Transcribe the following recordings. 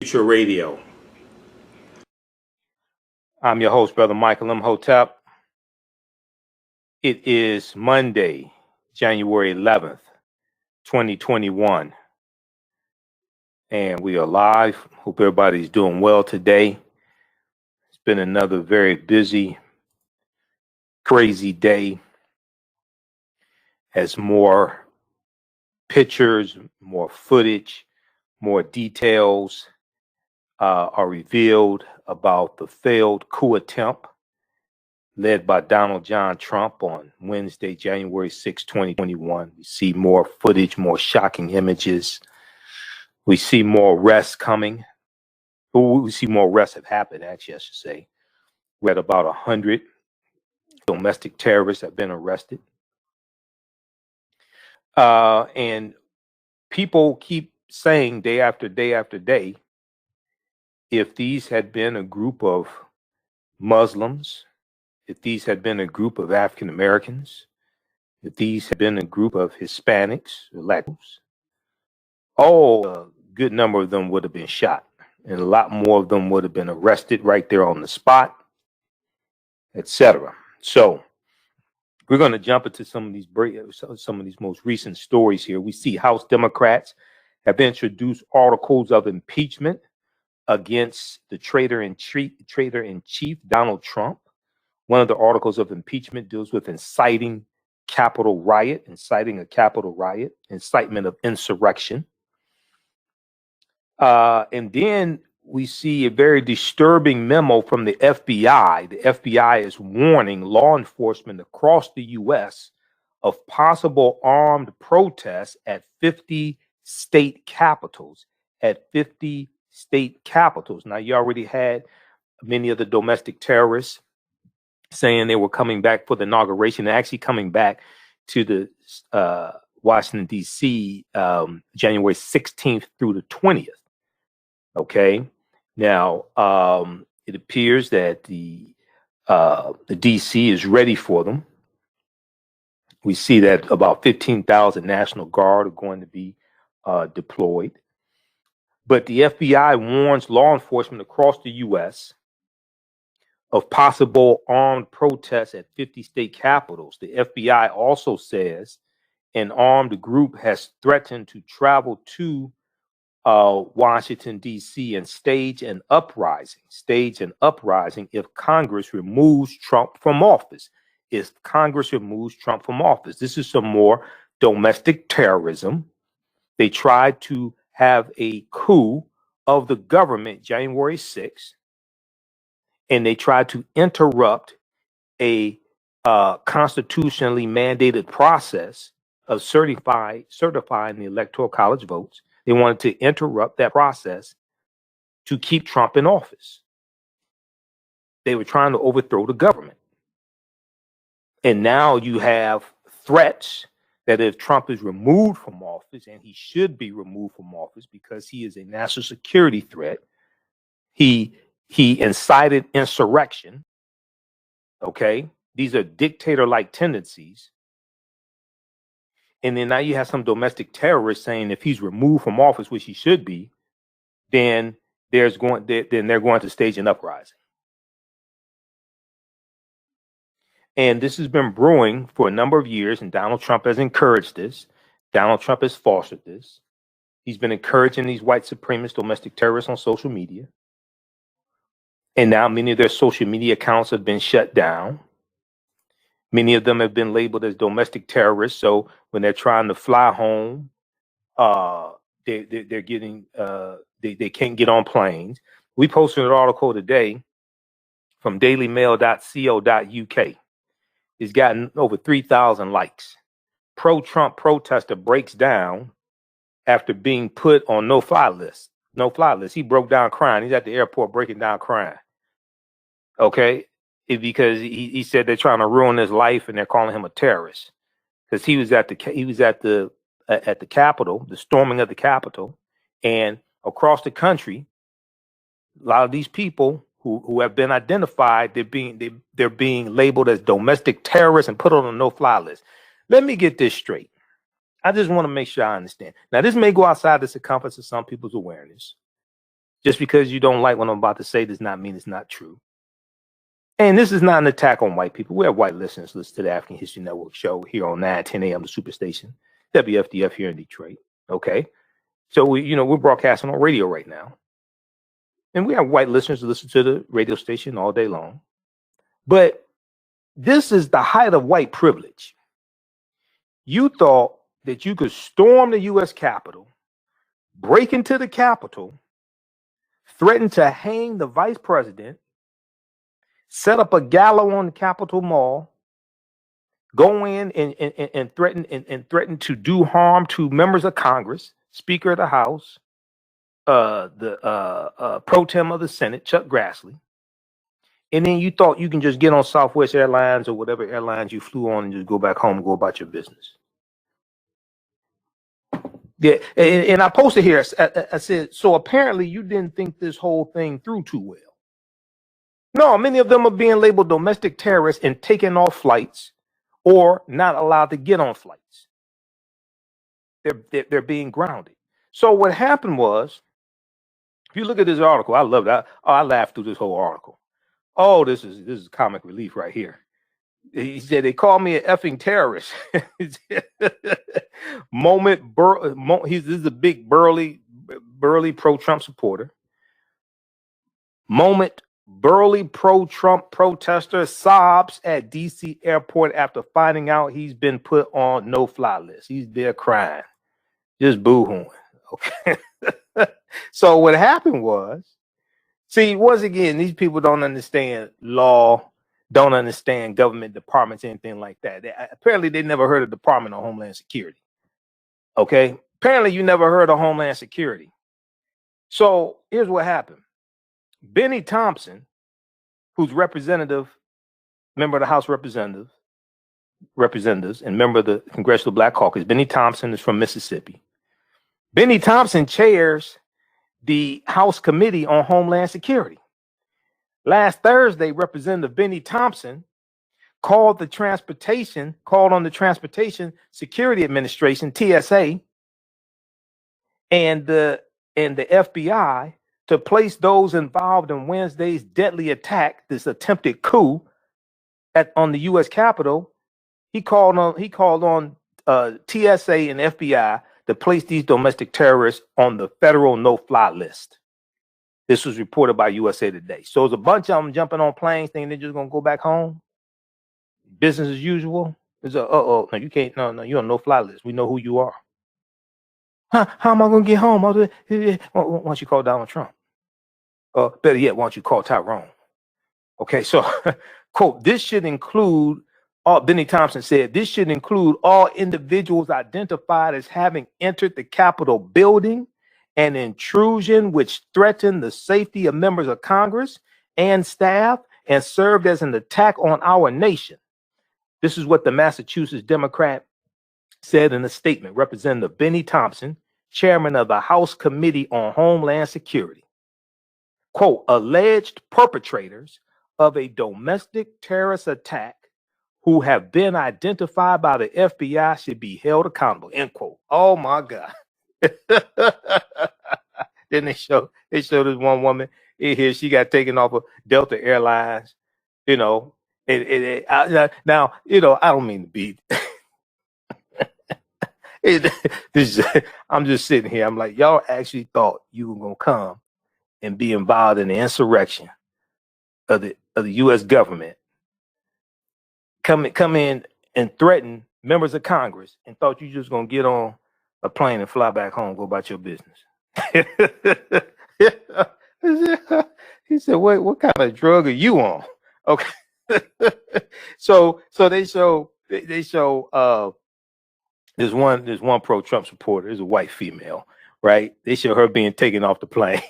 Future Radio. I'm your host, Brother Michael Imhotep. It is Monday, January 11th, 2021, and we are live. Hope everybody's doing well today. It's been another very busy, crazy day as more pictures, more footage, more details are revealed about the failed coup attempt led by Donald John Trump on Wednesday, January 6, 2021. We see more footage, more shocking images. We see more arrests coming. We see more arrests have happened, actually, I should say. We're at about 100 domestic terrorists have been arrested. And people keep saying day after day after day, if these had been a group of Muslims, if these had been a group of African Americans, if these had been a group of Hispanics, Latinos, a good number of them would have been shot, and a lot more of them would have been arrested right there on the spot, etc. So we're going to jump into some of these most recent stories here. We see House Democrats have introduced articles of impeachment against the traitor-in-chief Donald Trump. One of the articles of impeachment deals with inciting a Capitol riot, incitement of insurrection. And then we see a very disturbing memo from the FBI. The FBI is warning law enforcement across the U.S. of possible armed protests at 50 state capitals. Now, you already had many of the domestic terrorists saying they were coming back for the inauguration, and actually coming back to the Washington, D.C., January 16th through the 20th. Okay. Now, it appears that the D.C. is ready for them. We see that about 15,000 National Guard are going to be deployed. But the FBI warns law enforcement across the U.S. of possible armed protests at 50 state capitals. The FBI also says an armed group has threatened to travel to Washington, D.C. and stage an uprising if Congress removes Trump from office. This is some more domestic terrorism. They tried to have a coup of the government January 6th, and they tried to interrupt a constitutionally mandated process of certifying the Electoral College votes. They wanted to interrupt that process to keep Trump in office. They were trying to overthrow the government. And now you have threats that if Trump is removed from office, and he should be removed from office because he is a national security threat, he incited insurrection. Okay, these are dictator-like tendencies. And then now you have some domestic terrorists saying if he's removed from office, which he should be, then they're going to stage an uprising. And this has been brewing for a number of years, and Donald Trump has encouraged this. Donald Trump has fostered this. He's been encouraging these white supremacist domestic terrorists on social media. And now many of their social media accounts have been shut down. Many of them have been labeled as domestic terrorists. So when they're trying to fly home, they can't get on planes. We posted an article today from dailymail.co.uk. It's gotten over 3,000 likes. Pro-Trump protester breaks down after being put on no-fly list. He broke down crying. He's at the airport breaking down crying. Okay, because he said they're trying to ruin his life and they're calling him a terrorist because he was at the Capitol, the storming of the Capitol, and across the country, a lot of these people who have been identified, they're being labeled as domestic terrorists and put on a no-fly list. Let me get this straight. I just want to make sure I understand. Now, this may go outside the circumference of some people's awareness, Just because you don't like what I'm about to say does not mean it's not true. And this is not an attack on white people. We have white listeners listen to the African History Network show here on 9:10 a.m. the Superstation, WFDF here in Detroit. Okay. So we're broadcasting on radio right now. And we have white listeners who listen to the radio station all day long. But this is the height of white privilege. You thought that you could storm the U.S. Capitol, break into the Capitol, threaten to hang the vice president, set up a gallows on the Capitol Mall, go in and threaten to do harm to members of Congress, Speaker of the House, the pro tem of the Senate, Chuck Grassley, and then you thought you can just get on Southwest Airlines or whatever airlines you flew on and just go back home and go about your business. Yeah, and I posted here, I said, so apparently you didn't think this whole thing through too well. No, many of them are being labeled domestic terrorists and taken off flights or not allowed to get on flights. They're being grounded. So what happened was, if you look at this article, I love that. Oh, I laughed through this whole article. Oh, this is comic relief right here. He said they called me an effing terrorist. This is a big burly pro-Trump supporter. Burly pro-Trump protester sobs at DC airport after finding out he's been put on no-fly list. He's there crying, just boo-hooing. Okay. So what happened was, see, once again, these people don't understand law, don't understand government departments, anything like that. Apparently, they never heard of Department of Homeland Security. Okay? Apparently, you never heard of Homeland Security. So here's what happened. Benny Thompson, who's member of the House Representatives, and member of the Congressional Black Caucus. Benny Thompson is from Mississippi. Benny Thompson chairs the House Committee on Homeland Security. Last Thursday, Representative Benny Thompson called on the Transportation Security Administration, TSA, and the FBI to place those involved in Wednesday's deadly attack, this attempted coup on the U.S. Capitol. He called on TSA and FBI to place these domestic terrorists on the federal no-fly list. This was reported by USA Today. So there's a bunch of them jumping on planes thinking they're just going to go back home. Business as usual. It's no, you can't. No, you're on no-fly list. We know who you are. How am I going to get home? Why don't you call Donald Trump? Better yet, why don't you call Tyrone? Okay, so, quote, this should include, Benny Thompson said, this should include all individuals identified as having entered the Capitol building, an intrusion which threatened the safety of members of Congress and staff and served as an attack on our nation. This is what the Massachusetts Democrat said in a statement. Representative Benny Thompson, chairman of the House Committee on Homeland Security. Quote, alleged perpetrators of a domestic terrorist attack who have been identified by the FBI should be held accountable, end quote. Oh my God. Then they showed this one woman in here, she got taken off of Delta Airlines, now, I don't mean to be I'm just sitting here. I'm like, y'all actually thought you were gonna come and be involved in the insurrection of the U.S. government, come in and threaten members of Congress, and thought you just gonna get on a plane and fly back home, go about your business. He said, what kind of drug are you on? Okay. So they show there's one pro-Trump supporter, there's a white female, right? They show her being taken off the plane.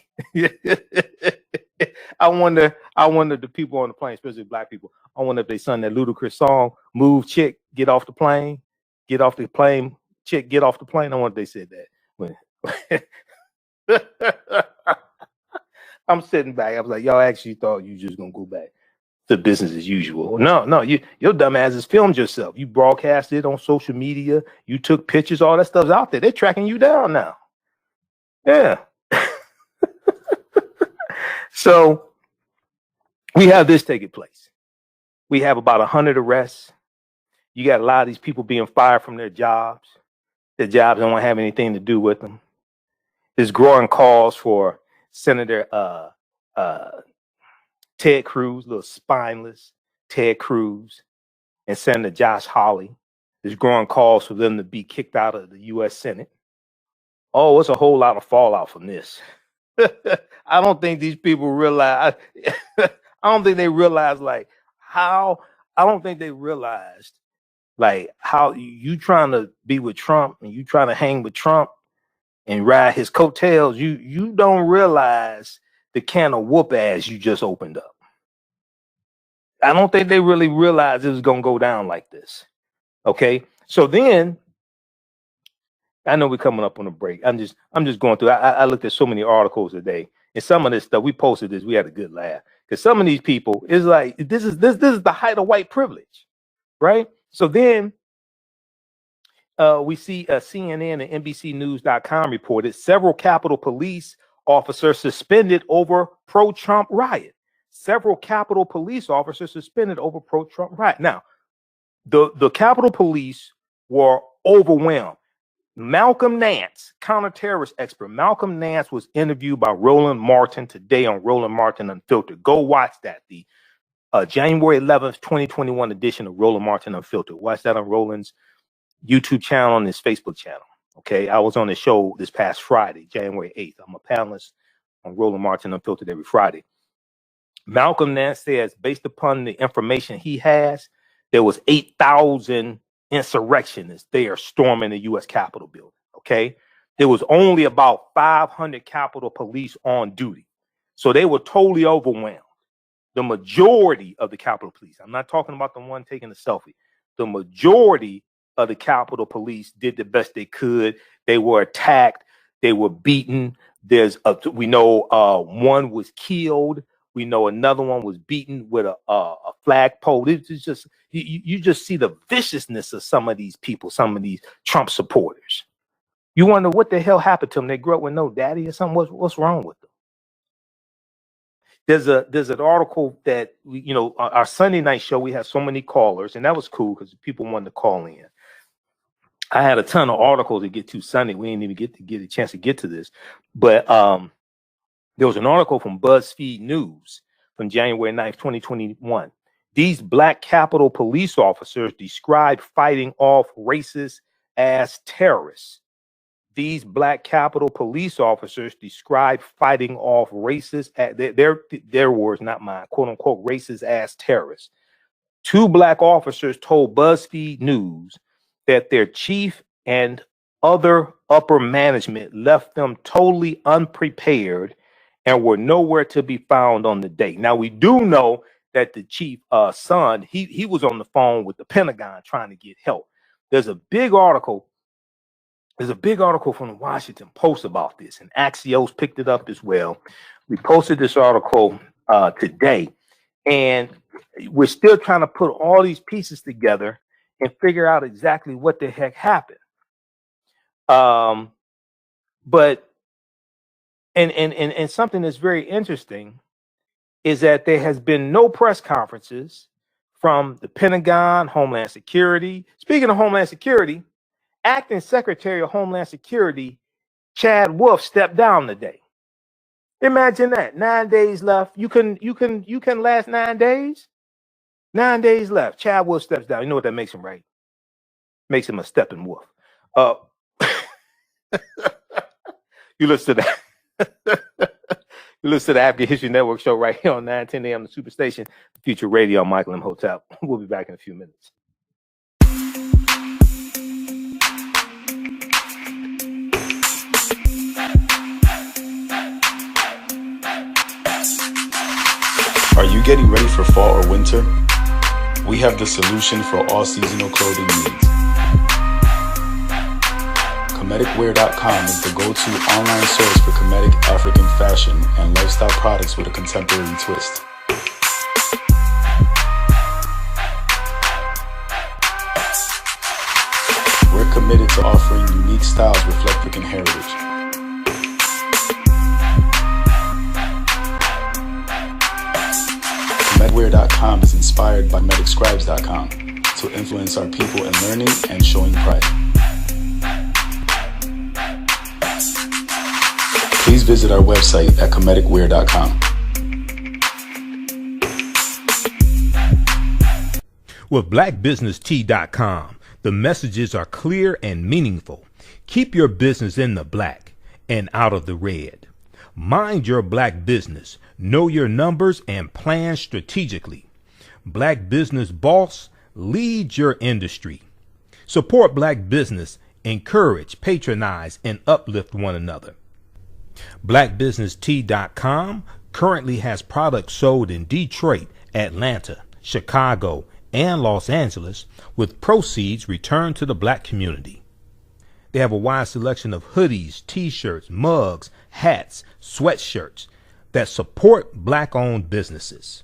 I wonder the people on the plane, especially black people, I wonder if they sung that ludicrous song, Move Chick, Get Off the Plane, Get Off the Plane, Chick, Get Off the Plane. I wonder if they said that. I'm sitting back. I was like, y'all actually thought you just gonna go back to business as usual. No, your dumb asses filmed yourself. You broadcasted on social media. You took pictures. All that stuff's out there. They're tracking you down now. Yeah. So we have this taking place. We have about 100 arrests. You got a lot of these people being fired from their jobs. Their jobs don't have anything to do with them. There's growing calls for Senator Ted Cruz, little spineless Ted Cruz, and Senator Josh Hawley. There's growing calls for them to be kicked out of the U.S. Senate. Oh, it's a whole lot of fallout from this. I don't think these people realize. I don't think they realize how you trying to be with Trump and you trying to hang with Trump and ride his coattails. You don't realize the can of whoop ass you just opened up. I don't think they really realized it was gonna go down like this. Okay, so then I know we're coming up on a break. I'm just going through. I looked at so many articles today, and some of this stuff we posted this. We had a good laugh because some of these people is like this is the height of white privilege, right? So then we see CNN and NBCNews.com reported several Capitol Police officers suspended over pro-Trump riot. Several Capitol Police officers suspended over pro-Trump riot. Now, the Capitol Police were overwhelmed. Malcolm Nance, counterterrorist expert, Malcolm Nance was interviewed by Roland Martin today on Roland Martin Unfiltered. Go watch that. The January 11th, 2021 edition of Roland Martin Unfiltered. Watch that on Roland's YouTube channel and his Facebook channel. Okay, I was on the show this past Friday, January 8th. I'm a panelist on Roland Martin Unfiltered every Friday. Malcolm Nance says, based upon the information he has, there was 8,000 insurrectionists there storming the U.S. Capitol building. Okay, there was only about 500 Capitol Police on duty, so they were totally overwhelmed. The majority of the Capitol Police, I'm not talking about the one taking the selfie, the majority of the Capitol Police did the best they could. They were attacked. They were beaten. We know one was killed. We know another one was beaten with a flagpole. It's just you just see the viciousness of some of these people, some of these Trump supporters. You wonder what the hell happened to them. They grew up with no daddy or something. What's wrong with them? There's an article that our Sunday night show, we had so many callers, and that was cool because people wanted to call in. I had a ton of articles to get to Sunday. We didn't even get a chance to get to this, but there was an article from BuzzFeed News from January 9th, 2021. These Black Capitol Police officers described fighting off racist as terrorists. These Black Capitol Police officers described fighting off racist, their words, not mine, quote unquote, racist as terrorists. Two Black officers told BuzzFeed News that their chief and other upper management left them totally unprepared and were nowhere to be found on the day. Now, we do know that the chief son, he was on the phone with the Pentagon trying to get help. There's a big article from the Washington Post about this, and Axios picked it up as well. We posted this article today, and we're still trying to put all these pieces together and figure out exactly what the heck happened. But something that's very interesting is that there has been no press conferences from the Pentagon, Homeland Security. Speaking of Homeland Security, Acting Secretary of Homeland Security Chad Wolf stepped down today. Imagine that. 9 days left. You can last 9 days. 9 days left. Chad Wolf steps down. You know what that makes him, right? Makes him a stepping wolf. You listen to that. You listen to the African History Network show right here on 9:10 a.m. the Superstation, Future Radio. I'm Michael Imhotep. We'll be back in a few minutes. Are you getting ready for fall or winter? We have the solution for all seasonal clothing needs. Comedicwear.com is the go-to online source for comedic African fashion and lifestyle products with a contemporary twist. We're committed to offering unique styles reflecting African heritage. KemeticWear.com is inspired by MedicScribes.com to influence our people in learning and showing pride. Please visit our website at KemeticWear.com. With blackbusinesstee.com, the messages are clear and meaningful. Keep your business in the black and out of the red. Mind your black business. Know your numbers and plan strategically. Black Business Boss, lead your industry. Support black business, encourage, patronize, and uplift one another. Blackbusinesstee.com currently has products sold in Detroit, Atlanta, Chicago, and Los Angeles, with proceeds returned to the black community. They have a wide selection of hoodies, t-shirts, mugs, hats, sweatshirts that support black-owned businesses.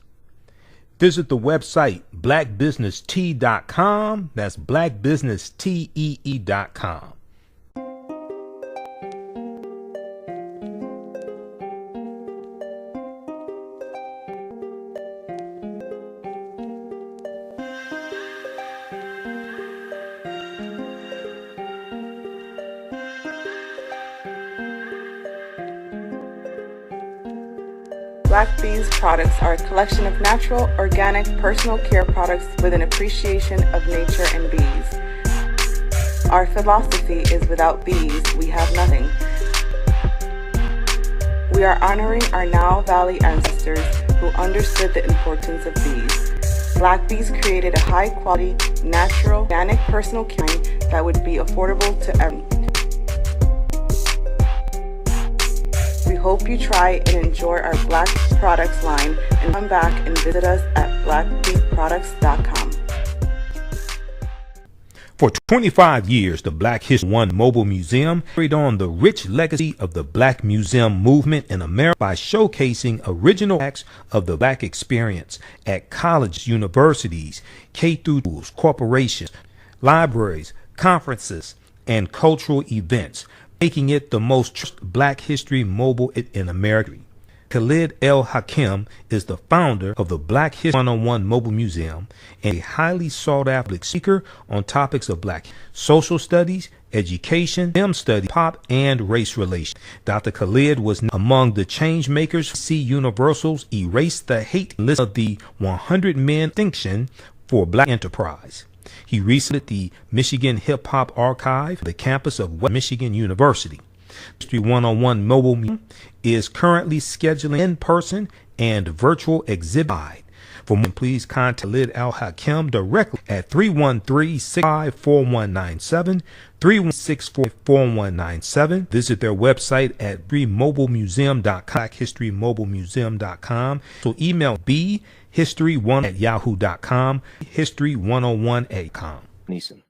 Visit the website blackbusinesstee.com. That's blackbusinesstee.com. Black Bees products are a collection of natural, organic, personal care products with an appreciation of nature and bees. Our philosophy is without bees, we have nothing. We are honoring our Nile Valley ancestors who understood the importance of bees. Black Bees created a high-quality, natural, organic, personal care that would be affordable to everyone. We hope you try and enjoy our Black Products line and come back and visit us at blackbeeproducts.com. For 25 years, the Black History One Mobile Museum carried on the rich legacy of the Black Museum movement in America by showcasing original acts of the Black experience at colleges, universities, K-through schools, corporations, libraries, conferences, and cultural events, making it the most trusted Black history mobile in America. Khalid El-Hakim is the founder of the Black History 101 Mobile Museum and a highly sought-after speaker on topics of Black social studies, education, film studies, pop, and race relations. Dr. Khalid was among the change makers. See Universal's Erase the Hate list of the 100 Men Distinction for Black Enterprise. He recently the Michigan Hip Hop Archive, the campus of West Michigan University. History 101 Mobile Museum is currently scheduling in-person and virtual exhibit. For more, please contact Khalid El-Hakim directly at 313-665-4197, 316-4197. Visit their website at historymobilemuseum.com, blackhistorymobilemuseum.com. So email bhistory1@yahoo.com, history101@com. Neeson.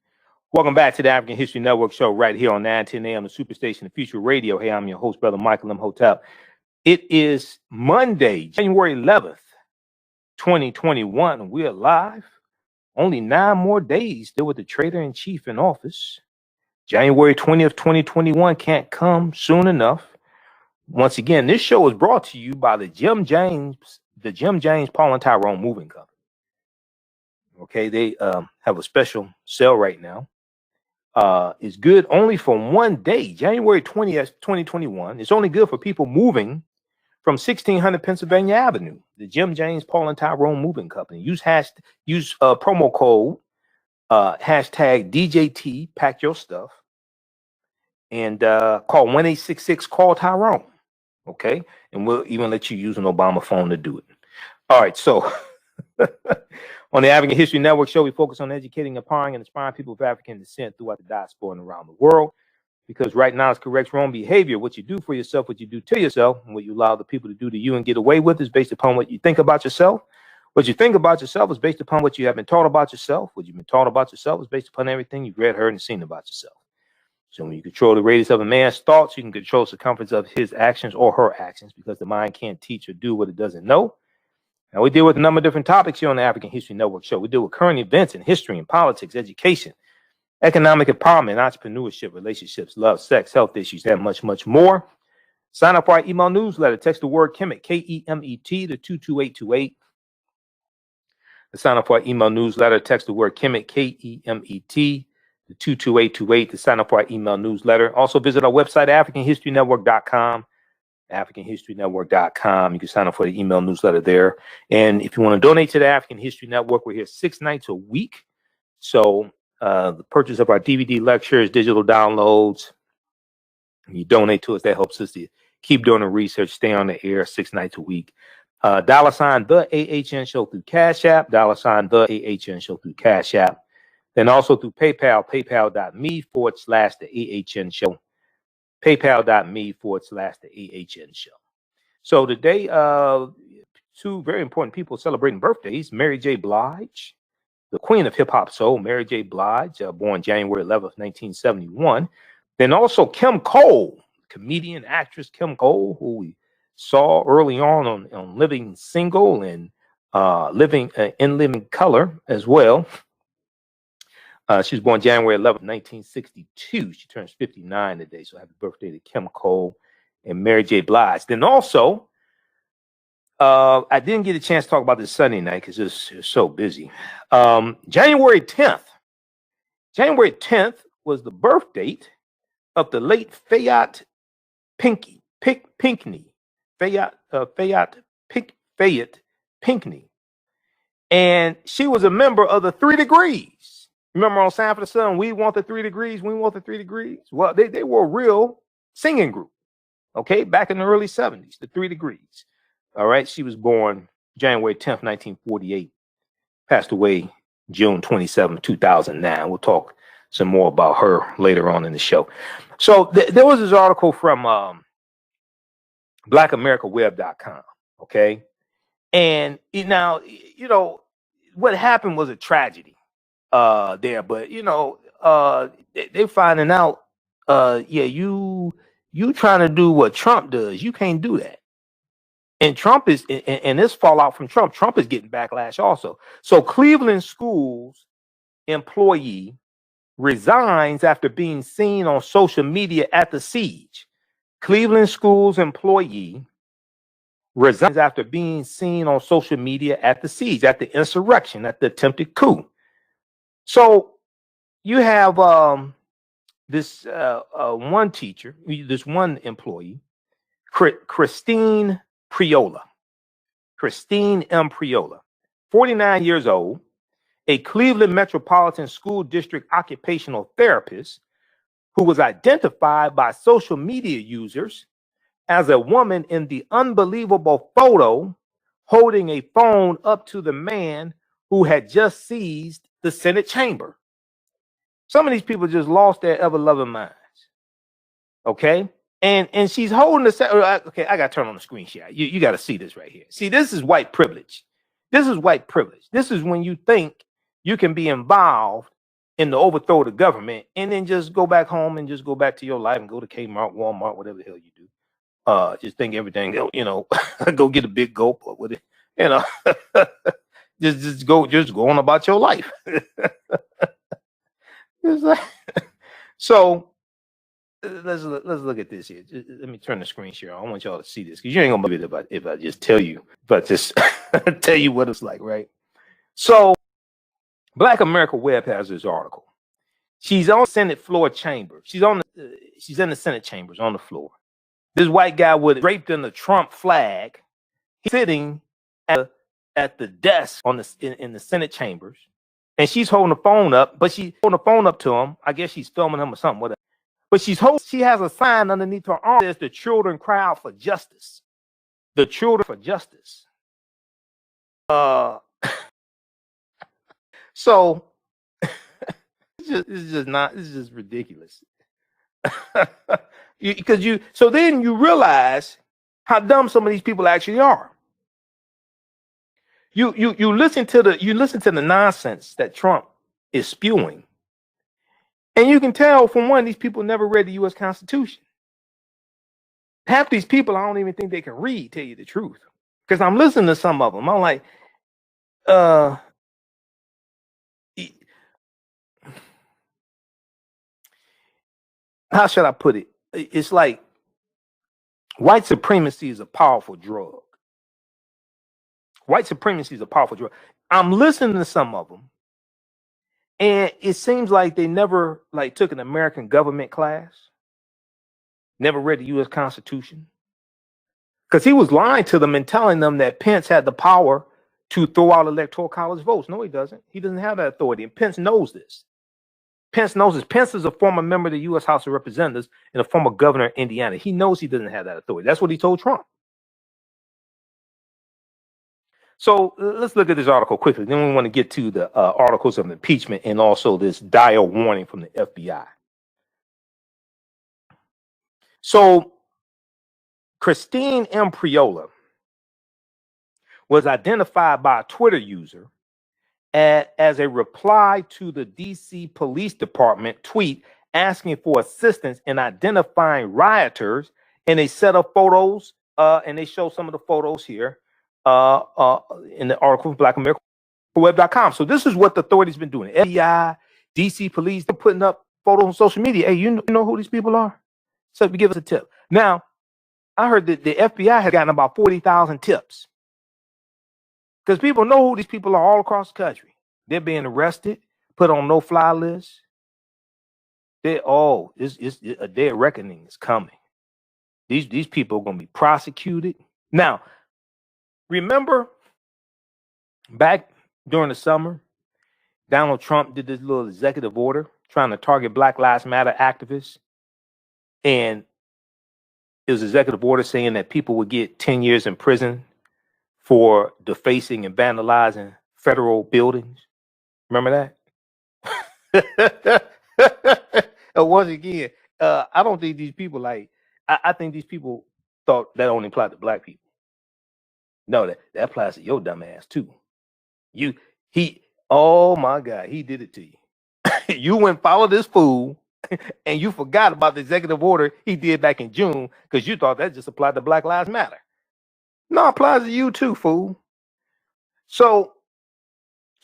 Welcome back to the African History Network show right here on 910 AM, the Superstation of Future Radio. Hey, I'm your host, Brother Michael Imhotep. It is Monday, January 11th, 2021. We're live. Only 9 more days still with the traitor-in-chief in office. January 20th, 2021 can't come soon enough. Once again, this show is brought to you by the Jim James, Paul and Tyrone Moving Company. Okay, they have a special sale right now. It's good only for 1 day, January 20th, 2021. It's only good for people moving from 1600 Pennsylvania Avenue, the Jim James, Paul and Tyrone Moving Company. Use promo code hashtag DJT, pack your stuff, and call 1-866-CALL-TYRONE. Okay, and we'll even let you use an Obama phone to do it. All right, so on the African History Network show, we focus on educating, empowering, and inspiring people of African descent throughout the diaspora and around the world. Because right now it's correct wrong behavior. What you do for yourself, what you do to yourself, and what you allow the people to do to you and get away with is based upon what you think about yourself. What you think about yourself is based upon what you have been taught about yourself. What you've been taught about yourself is based upon everything you've read, heard, and seen about yourself. So when you control the radius of a man's thoughts, you can control the circumference of his actions or her actions, because the mind can't teach or do what it doesn't know. Now, we deal with a number of different topics here on the African History Network show. We deal with current events in history and politics, education, economic empowerment, entrepreneurship, relationships, love, sex, health issues, and much, much more. Sign up for our email newsletter. Text the word Kemet, K-E-M-E-T, to 22828. To sign up for our email newsletter, text the word Kemet, Kemet, to 22828 to sign up for our email newsletter. Also visit our website, AfricanHistoryNetwork.com. AfricanHistoryNetwork.com. You can sign up for the email newsletter there. And if you want to donate to the African History Network, we're here 6 nights a week. So the purchase of our DVD lectures, digital downloads, you donate to us, that helps us to keep doing the research, stay on the air 6 nights a week. $ the AHN show through Cash App, $ the AHN show through Cash App. Then also through PayPal, paypal.me/the AHN show. PayPal.me/the AHN show. So today, two very important people celebrating birthdays. Mary J. Blige, the queen of hip hop soul, Mary J. Blige, born January 11th, 1971. Then also Kim Coles, comedian, actress Kim Coles, who we saw early on Living Single and Living in Living Color as well. She was born January 11th, 1962. She turns 59 today. So happy birthday to Kim Coles and Mary J. Blige. Then also, I didn't get a chance to talk about this Sunday night because it's so busy. January 10th. January 10th was the birth date of the late Fayette Pinkney. Fayette Pinkney. And she was a member of the 3 Degrees. Remember on Sanford and Son, we want the 3 Degrees, we want the 3 Degrees. Well, they were a real singing group, okay, back in the early 70s, the 3 Degrees. All right, she was born January 10th, 1948, passed away June 27, 2009. We'll talk some more about her later on in the show. So there was this article from blackamericaweb.com, okay? And now, you know, what happened was a tragedy there, but you know, they're finding out, yeah, you trying to do what Trump does, you can't do that. And Trump is, and this fallout from Trump is getting backlash also. So Cleveland schools employee resigns after being seen on social media at the siege. Cleveland schools employee resigns after being seen on social media at the siege, at the insurrection, at the attempted coup. So you have this one teacher, this one employee, Christine M. Priola, 49 years old, a Cleveland Metropolitan School District occupational therapist who was identified by social media users as a woman in the unbelievable photo holding a phone up to the man who had just seized the Senate chamber. Some of these people just lost their ever-loving minds. Okay? And she's holding the, okay, I got to turn on the screen share. You got to see this right here. See, this is white privilege. This is white privilege. This is when you think you can be involved in the overthrow of the government and then just go back home and just go back to your life and go to Kmart, Walmart, whatever the hell you do. Just think everything, you know, go get a big gulp or with it, you know, just go on about your life. So let's look at this here. Let me turn the screen share. I want y'all to see this because you ain't gonna believe it if I just tell you, but just tell you what it's like, right? So Black America Web has this article. She's on Senate floor chamber. She's in the Senate chambers on the floor. This white guy with draped in the Trump flag, he's sitting at the desk in the Senate chambers, and she's holding the phone up. But she's holding the phone up to him. I guess she's filming him or something. Whatever. But she has a sign underneath her arm that says "The children cry out for justice." The children for justice. So it's just ridiculous. So then you realize how dumb some of these people actually are. You listen to the nonsense that Trump is spewing, and you can tell from one, these people never read the U.S. Constitution. Half these people, I don't even think they can read, tell you the truth, because I'm listening to some of them. I'm like, how should I put it? It's like white supremacy is a powerful drug. White supremacy is a powerful drug. I'm listening to some of them, and it seems like they never like took an American government class, never read the U.S. Constitution, because he was lying to them and telling them that Pence had the power to throw out electoral college votes. No, he doesn't. He doesn't have that authority, and Pence knows this. Pence knows this. Pence is a former member of the U.S. House of Representatives and a former governor of Indiana. He knows he doesn't have that authority. That's what he told Trump. So let's look at this article quickly. Then we want to get to the articles of impeachment and also this dire warning from the FBI. So Christine M. Priola was identified by a Twitter user as a reply to the DC Police Department tweet asking for assistance in identifying rioters. And they set up photos, and they show some of the photos here in the article from BlackAmericaWeb.com. So this is what the authorities been doing. FBI, DC Police, they're putting up photos on social media. Hey, you know who these people are? So give us a tip. Now, I heard that the FBI has gotten about 40,000 tips. Because people know who these people are all across the country. They're being arrested, put on no-fly lists. It's a day of reckoning is coming. These people are going to be prosecuted. Now, remember back during the summer, Donald Trump did this little executive order trying to target Black Lives Matter activists. And it was an executive order saying that people would get 10 years in prison for defacing and vandalizing federal buildings. Remember that? Once again, I don't think these people I think these people thought that only applied to black people. No, that applies to your dumb ass too. Oh my God, he did it to you. You went follow this fool and you forgot about the executive order he did back in June because you thought that just applied to Black Lives Matter. No, it applies to you too, fool. So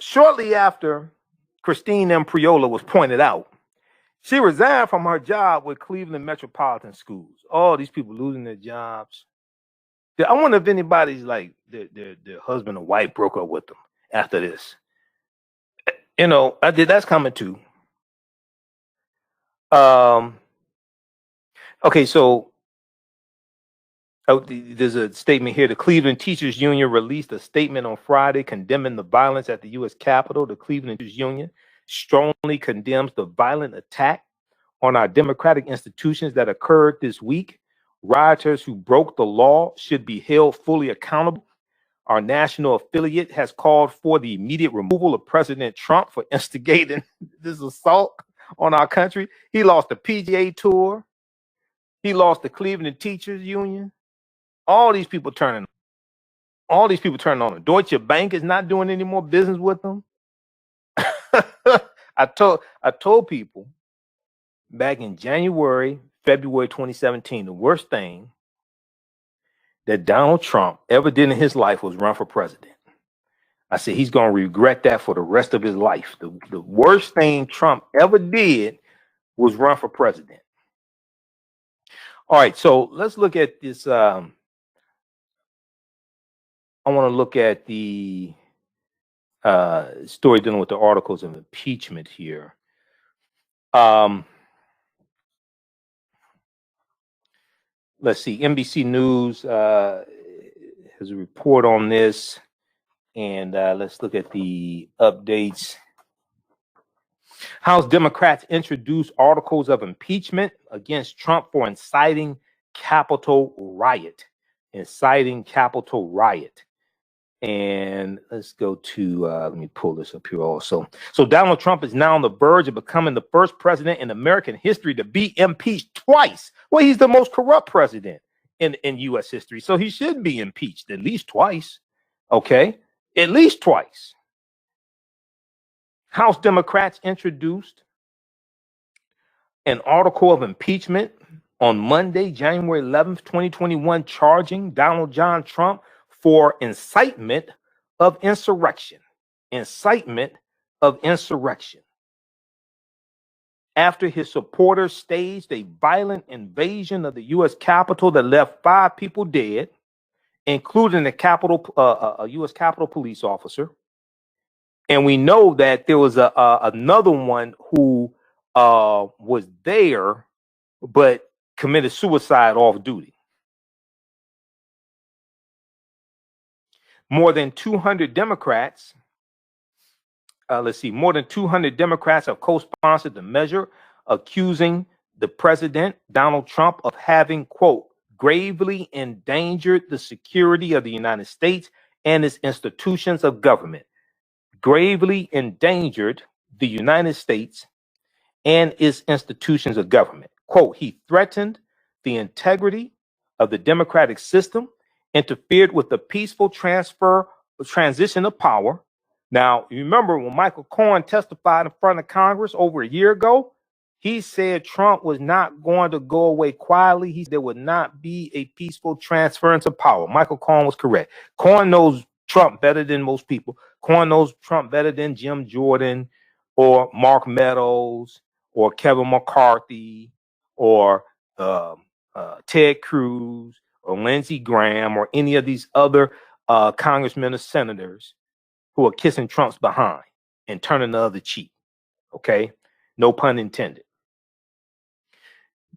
shortly after Christine M. Priola was pointed out, she resigned from her job with Cleveland Metropolitan Schools. Oh, these people losing their jobs. I wonder if anybody's like their husband or wife broke up with them after this. You know, that's coming too. Okay, so there's a statement here. The Cleveland Teachers Union released a statement on Friday condemning the violence at the U.S. Capitol. The Cleveland Teachers Union strongly condemns the violent attack on our democratic institutions that occurred this week. Rioters who broke the law should be held fully accountable. Our national affiliate has called for the immediate removal of President Trump for instigating this assault on our country. He lost the PGA Tour. He lost the Cleveland Teachers Union. All these people turning on him. Deutsche Bank is not doing any more business with them. I told people back in February 2017, the worst thing that Donald Trump ever did in his life was run for president. I said he's going to regret that for the rest of his life. The worst thing Trump ever did was run for president. All right, so let's look at this. I want to look at the story dealing with the articles of impeachment here. Let's see. NBC News has a report on this, and let's look at the updates. House Democrats introduced articles of impeachment against Trump for inciting Capitol riot. And let's go to, let me pull this up here also. So Donald Trump is now on the verge of becoming the first president in American history to be impeached twice. Well, he's the most corrupt president in U.S. history, so he should be impeached at least twice. Okay, at least twice. House Democrats introduced an article of impeachment on Monday, January 11th, 2021, charging Donald John Trump for incitement of insurrection. After his supporters staged a violent invasion of the U.S. Capitol that left 5 people dead including a U.S. Capitol police officer. And we know that there was another one who was there, but committed suicide off duty. More than 200 Democrats, more than 200 Democrats have co-sponsored the measure, accusing the president, Donald Trump, of having, quote, gravely endangered the security of the United States and its institutions of government. Gravely endangered the United States and its institutions of government. Quote, he threatened the integrity of the democratic system, interfered with the peaceful transition of power. Now, you remember when Michael Cohen testified in front of Congress over a year ago, he said Trump was not going to go away quietly. He said there would not be a peaceful transference of power. Michael Cohen was correct. Cohen knows Trump better than most people. Cohen knows Trump better than Jim Jordan or Mark Meadows or Kevin McCarthy or Ted Cruz or Lindsey Graham or any of these other congressmen or senators who are kissing Trump's behind and turning the other cheek. Okay? No pun intended.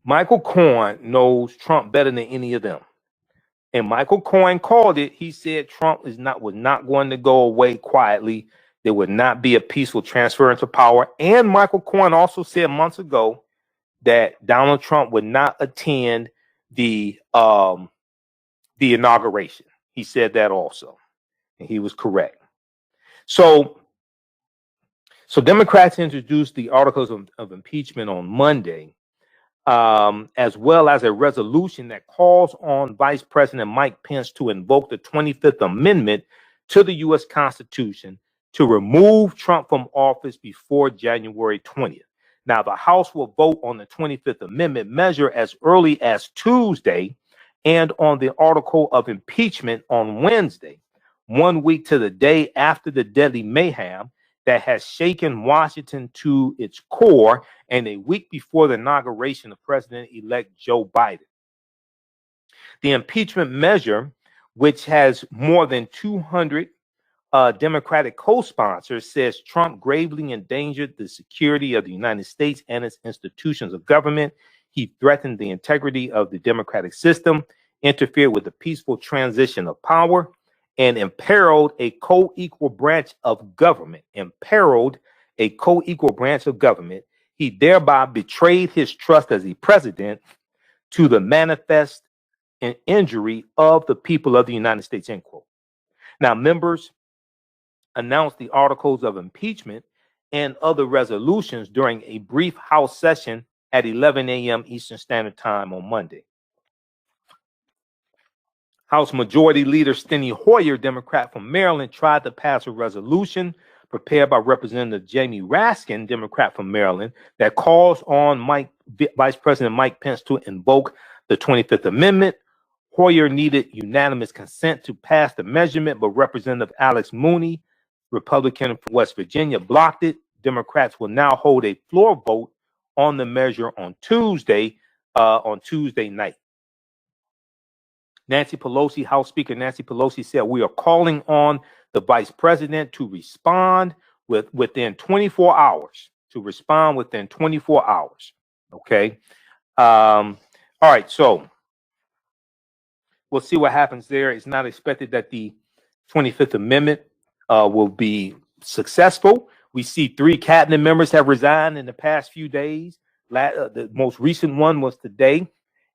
Michael Cohen knows Trump better than any of them. And Michael Cohen called it. He said Trump was not going to go away quietly. There would not be a peaceful transference of power. And Michael Cohen also said months ago that Donald Trump would not attend the inauguration. He said that also. And he was correct. So Democrats introduced the articles of impeachment on Monday, as well as a resolution that calls on Vice President Mike Pence to invoke the 25th Amendment to the U.S. Constitution to remove Trump from office before January 20th. Now, the House will vote on the 25th Amendment measure as early as Tuesday and on the article of impeachment on Wednesday, 1 week to the day after the deadly mayhem that has shaken Washington to its core and a week before the inauguration of President-elect Joe Biden. The impeachment measure, which has more than 200 Democratic co-sponsors, says Trump gravely endangered the security of the United States and its institutions of government. He threatened the integrity of the democratic system, interfered with the peaceful transition of power, and imperiled a co-equal branch of government. He thereby betrayed his trust as a president to the manifest injury of the people of the United States, end quote. Now, members announced the articles of impeachment and other resolutions during a brief House session at 11 a.m. Eastern Standard Time on Monday. House Majority Leader Steny Hoyer, Democrat from Maryland, tried to pass a resolution prepared by Representative Jamie Raskin, Democrat from Maryland, that calls on Vice President Mike Pence to invoke the 25th Amendment. Hoyer needed unanimous consent to pass the measurement, but Representative Alex Mooney, Republican from West Virginia, blocked it. Democrats will now hold a floor vote on the measure on Tuesday night. House Speaker Nancy Pelosi said, we are calling on the vice president to respond within 24 hours. Okay. All right. So we'll see what happens there. It's not expected that the 25th Amendment will be successful. We see 3 cabinet members have resigned in the past few days. The most recent one was today.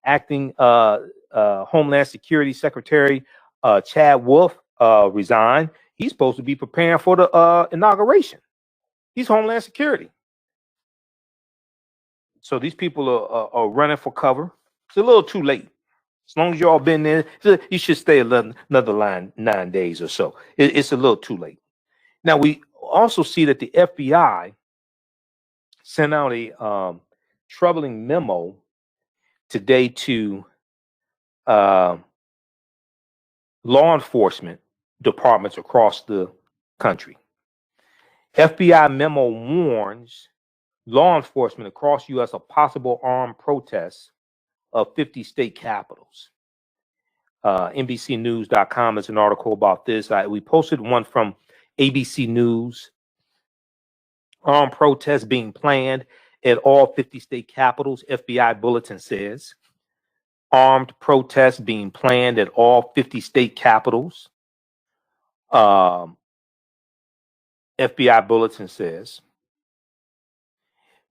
Acting Homeland Security Secretary Chad Wolf resigned. He's supposed to be preparing for the inauguration. He's Homeland Security. So these people are running for cover. It's a little too late. As long as y'all been there, you should stay another 9 days or so. It's a little too late. Now, we also see that the FBI sent out a troubling memo today to law enforcement departments across the country. FBI memo warns law enforcement across U.S. of possible armed protests of 50 state capitals. NBCnews.com is an article about this. We posted one from ABC News. Armed protests being planned at all 50 state capitals, FBI bulletin says. Armed protests being planned at all 50 state capitals. FBI bulletin says.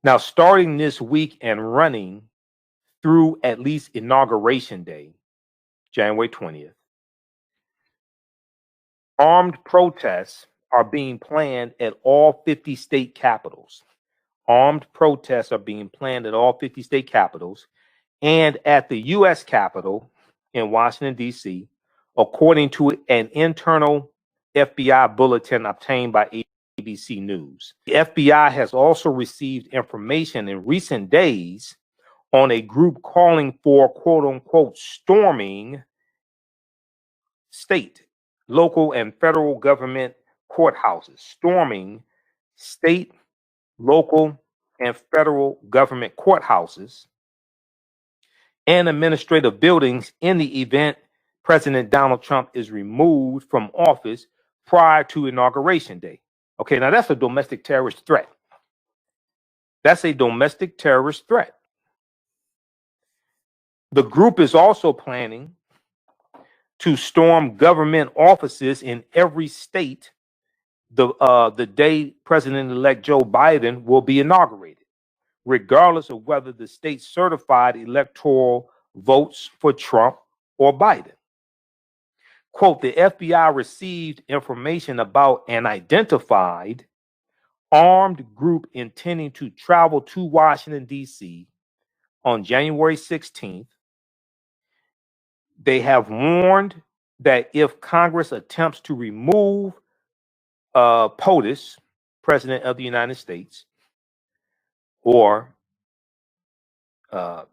Now, starting this week and running through at least Inauguration Day, January 20th, armed protests are being planned at all 50 state capitals. Armed protests are being planned at all 50 state capitals and at the U.S. Capitol in Washington, D.C., according to an internal FBI bulletin obtained by ABC News. The FBI has also received information in recent days on a group calling for, quote unquote, storming state, local, and federal government courthouses, storming state, local, and federal government courthouses and administrative buildings in the event President Donald Trump is removed from office prior to Inauguration Day. Okay, now that's a domestic terrorist threat. That's a domestic terrorist threat. The group is also planning to storm government offices in every state the day President-elect Joe Biden will be inaugurated, regardless of whether the state certified electoral votes for Trump or Biden. Quote, the FBI received information about an identified armed group intending to travel to Washington, D.C. on January 16th. They have warned that if Congress attempts to remove POTUS, President of the United States, or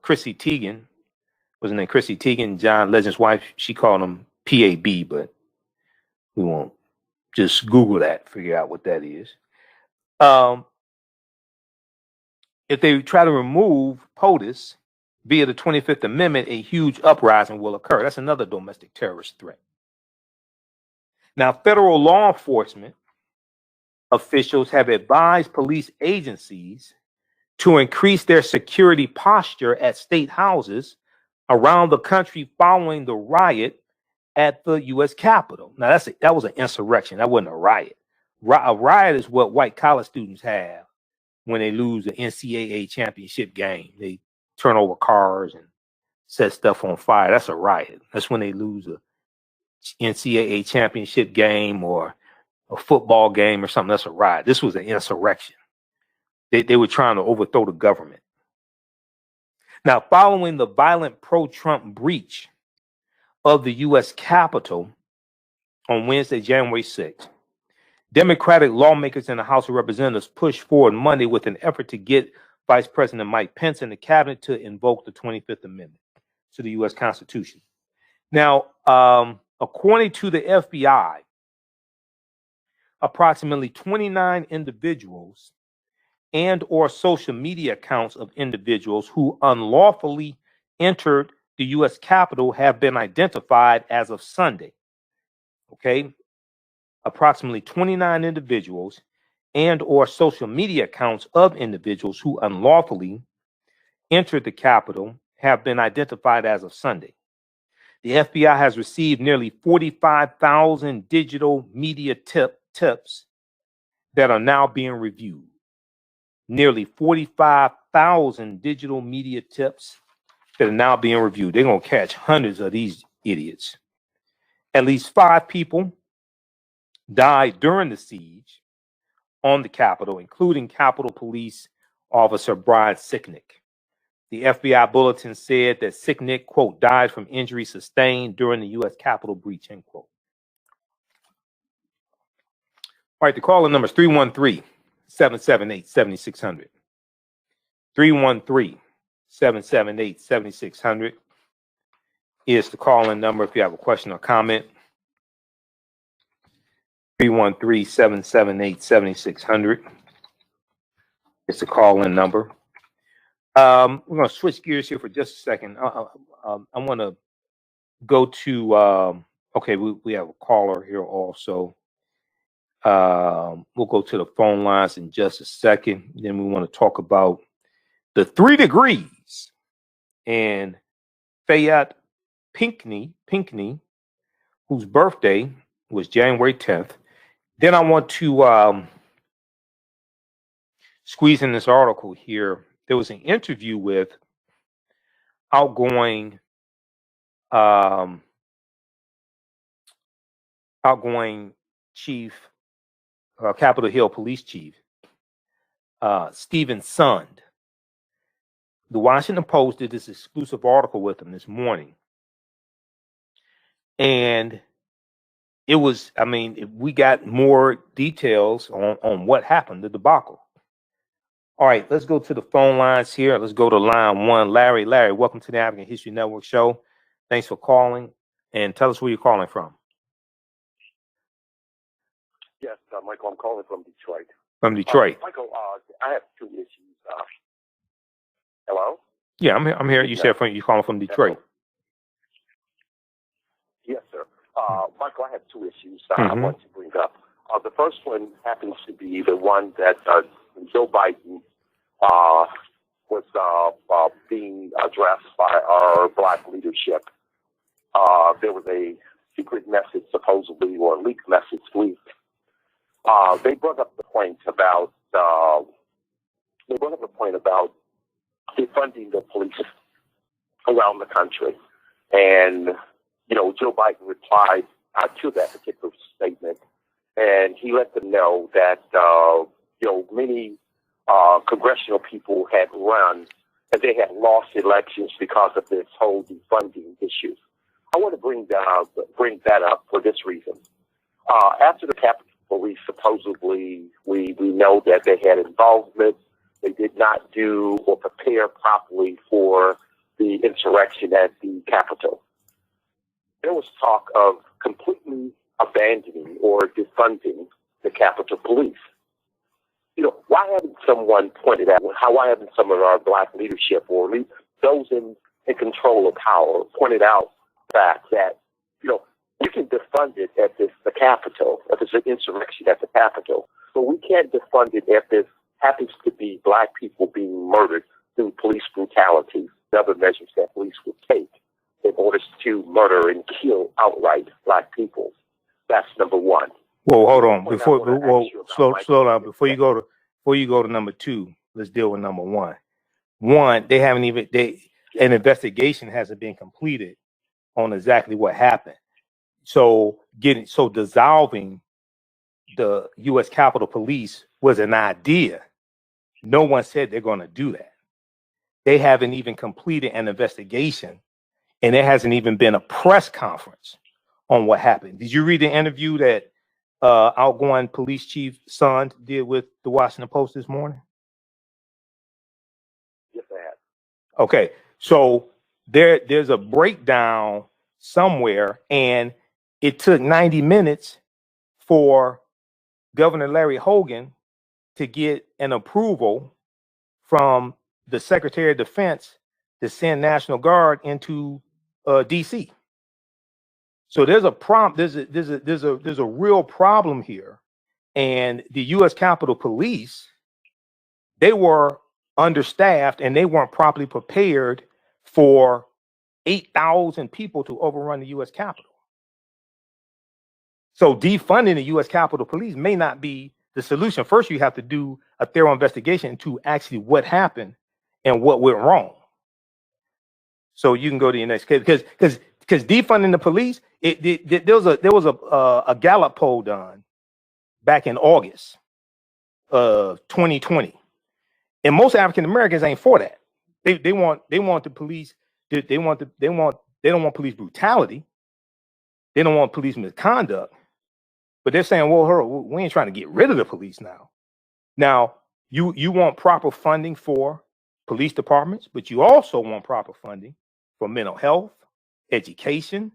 Chrissy Teigen, was her name Chrissy Teigen, John Legend's wife, she called him PAB, but we won't. Just Google that, figure out what that is. If they try to remove POTUS via the 25th Amendment, a huge uprising will occur. That's another domestic terrorist threat. Now, federal law enforcement officials have advised police agencies to increase their security posture at state houses around the country following the riot at the U.S. Capitol. Now, that was an insurrection. That wasn't a riot. A riot is what white college students have when they lose the NCAA championship game. They turn over cars and set stuff on fire. That's a riot. That's when they lose a NCAA championship game or a football game or something. That's a riot. This was an insurrection. They were trying to overthrow the government. Now, following the violent pro-Trump breach of the U.S. Capitol on Wednesday, January 6th, Democratic lawmakers in the House of Representatives pushed forward Monday with an effort to get Vice President Mike Pence and the cabinet to invoke the 25th Amendment to the U.S. Constitution. Now, according to the FBI, approximately 29 individuals and or social media accounts of individuals who unlawfully entered the U.S. Capitol have been identified as of Sunday. Okay? Approximately 29 individuals and or social media accounts of individuals who unlawfully entered the Capitol have been identified as of Sunday. The FBI has received nearly 45,000 digital media tips that are now being reviewed. Nearly 45,000 digital media tips that are now being reviewed. They're going to catch hundreds of these idiots. At least 5 people died during the siege on the Capitol, including Capitol Police Officer Brian Sicknick. The FBI bulletin said that Sicknick, quote, died from injuries sustained during the U.S. Capitol breach, end quote. All right, the caller number is 313-778-7600. 313-778-7600 is the call-in number if you have a question or comment. 313-778-7600 is the call-in number. We're going to switch gears here for just a second. I want to go to okay, we have a caller here also. We'll go to the phone lines in just a second. Then we want to talk about the 3 degrees and Fayette Pinkney, whose birthday was January 10th. Then I want to squeeze in this article here. There was an interview with outgoing chief, Capitol Hill Police Chief, Stephen Sund. The Washington Post did this exclusive article with him this morning. And it was, I mean, we got more details on what happened, the debacle. All right, let's go to the phone lines here. Let's go to line 1. Larry, welcome to the African History Network show. Thanks for calling. And tell us where you're calling from. Yes, Michael, I'm calling from Detroit. From Detroit. Michael, I have 2 issues. Hello? Yeah, I'm here. You said you're calling from Detroit. Yes, sir. Michael, I have 2 issues I want to bring up. The first one happens to be the one that Joe Biden was being addressed by our black leadership. There was a secret message, supposedly, or a leaked message leaked. They brought up the point about defunding the police around the country, and Joe Biden replied to that particular statement, and he let them know that many congressional people had run and they had lost elections because of this whole defunding issue. I want to bring that up for this reason. After the Capitol Police supposedly, we know that they had involvement. They did not do or prepare properly for the insurrection at the Capitol. There was talk of completely abandoning or defunding the Capitol Police. Why haven't someone pointed out, why haven't some of our black leadership or those in control of power pointed out the fact that, we can defund it at the Capitol, if it's an insurrection at the Capitol, but we can't defund it if this happens to be black people being murdered through police brutality and other measures that police would take in order to murder and kill outright black people. That's number one. Well, hold on. Slow down. Before you go to number 2, let's deal with number 1. They haven't even an investigation hasn't been completed on exactly what happened. So dissolving the U.S. Capitol Police was an idea. No one said they're going to do that. They haven't even completed an investigation, and there hasn't even been a press conference on what happened. Did you read the interview that outgoing police chief Sund did with the Washington Post this morning? Yes, I have. Okay, so there's a breakdown somewhere, and it took 90 minutes for Governor Larry Hogan to get an approval from the Secretary of Defense to send National Guard into D.C. So there's a real problem here, and the U.S. Capitol Police, they were understaffed and they weren't properly prepared for 8,000 people to overrun the U.S. Capitol. So defunding the U.S. Capitol Police may not be the solution. First, you have to do a thorough investigation into actually what happened and what went wrong. So you can go to your next case because defunding the police, there was a Gallup poll done back in August of 2020, and most African Americans ain't for that. They want the police. They don't want police brutality. They don't want police misconduct. But they're saying, well, we ain't trying to get rid of the police now. Now, you want proper funding for police departments, but you also want proper funding for mental health, education.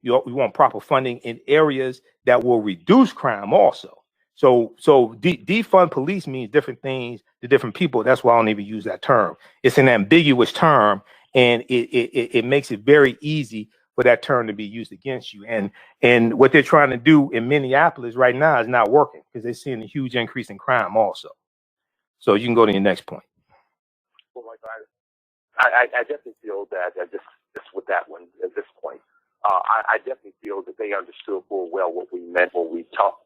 We want proper funding in areas that will reduce crime also. So defund police means different things to different people. That's why I don't even use that term. It's an ambiguous term, and it makes it very easy for that term to be used against you. And what they're trying to do in Minneapolis right now is not working because they're seeing a huge increase in crime also. So you can go to your next point. Well, I definitely feel that just with that one at this point, I definitely feel that they understood full well what we meant when we talk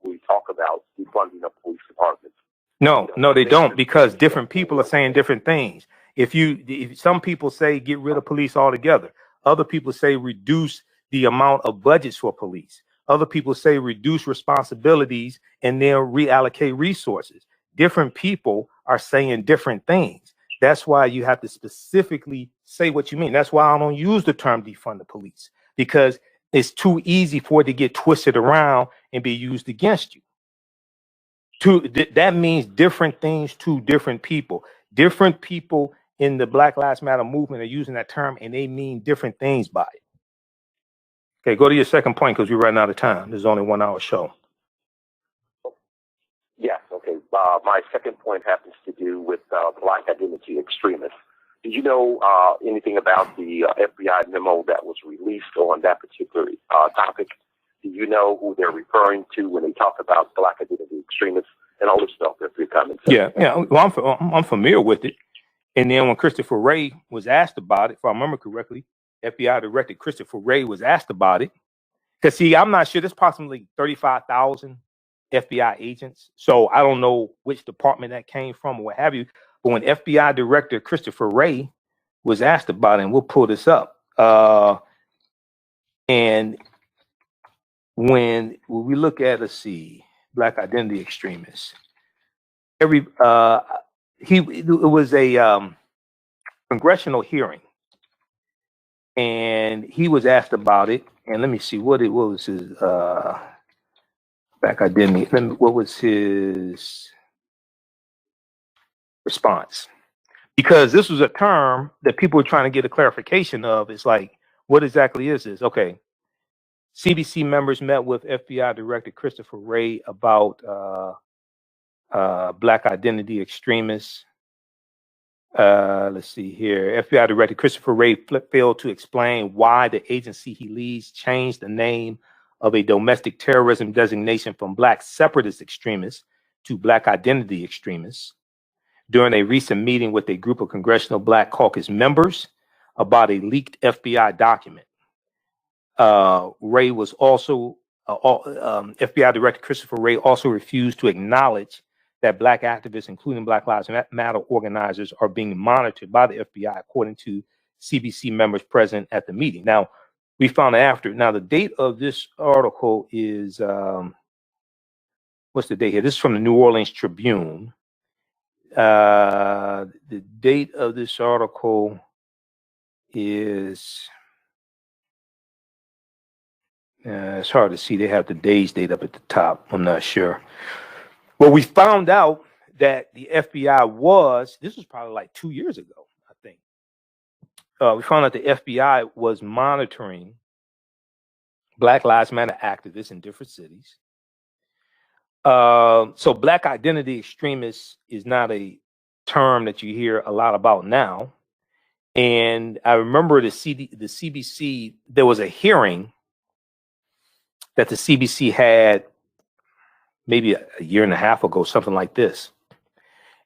about defunding of police departments. No, they don't, because different people are saying different things. If some people say get rid of police altogether, other people say reduce the amount of budgets for police. Other people say reduce responsibilities and then reallocate resources. Different people are saying different things. That's why you have to specifically say what you mean. That's why I don't use the term defund the police, because it's too easy for it to get twisted around and be used against you. That means different things to different people. Different people in the Black Lives Matter movement are using that term, and they mean different things by it. Okay, go to your second point because we're running out of time. There's only 1 hour show. Yes, okay. My second point happens to do with Black identity extremists. Do you know anything about the FBI memo that was released on that particular topic? Do you know who they're referring to when they talk about Black identity extremists and all this stuff that they're coming to? Yeah. Well, I'm familiar with it. And then when Christopher Wray was asked about it, if I remember correctly, FBI Director Christopher Wray was asked about it. Because, see, I'm not sure. There's approximately 35,000 FBI agents. So I don't know which department that came from or what have you. But when FBI Director Christopher Wray was asked about it, and we'll pull this up, and when we look at, let's see, Black identity extremists, it was a congressional hearing, and he was asked about it. And let me see what was his Black identity. What was his response? Because this was a term that people were trying to get a clarification of. It's like, what exactly is this? Okay. CBC members met with FBI Director Christopher Wray about Black identity extremists. Let's see here. FBI Director Christopher Wray failed to explain why the agency he leads changed the name of a domestic terrorism designation from Black separatist extremists to Black identity extremists during a recent meeting with a group of Congressional Black Caucus members about a leaked FBI document. Wray was also, FBI Director Christopher Wray also refused to acknowledge that Black activists, including Black Lives Matter organizers, are being monitored by the FBI, according to CBC members present at the meeting. Now, we found after. Now, the date of this article is, what's the date here? This is from the New Orleans Tribune. The date of this article is, it's hard to see. They have the day's date up at the top. I'm not sure. Well, we found out that the FBI this was probably like 2 years ago, I think. We found out the FBI was monitoring Black Lives Matter activists in different cities. So Black identity extremists is not a term that you hear a lot about now. And I remember the CBC, there was a hearing that the CBC had maybe a year and a half ago, something like this.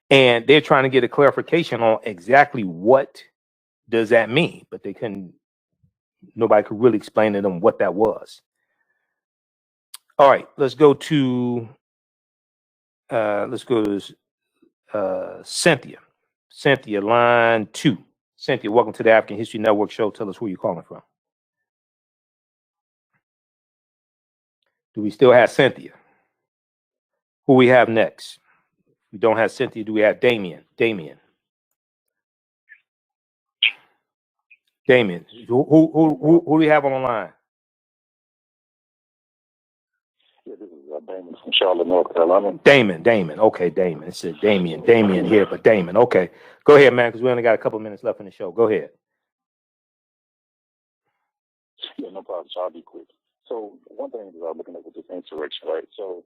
And they're trying to get a clarification on exactly what does that mean, but nobody could really explain to them what that was. All right, let's go to Cynthia. Cynthia, line 2. Cynthia, welcome to the African History Network show. Tell us where you're calling from. Do we still have Cynthia? Who we have next? We don't have Cynthia. Do we have Damien? Damien. Who do we have on the line? Yeah, this is Damon from Charlotte, North Carolina. Damon. Okay, Damon. It says Damien here, but Damon. Okay. Go ahead, man, because we only got a couple minutes left in the show. Go ahead. Yeah, no problem. So I'll be quick. So one thing that I'm looking at with this insurrection, right? So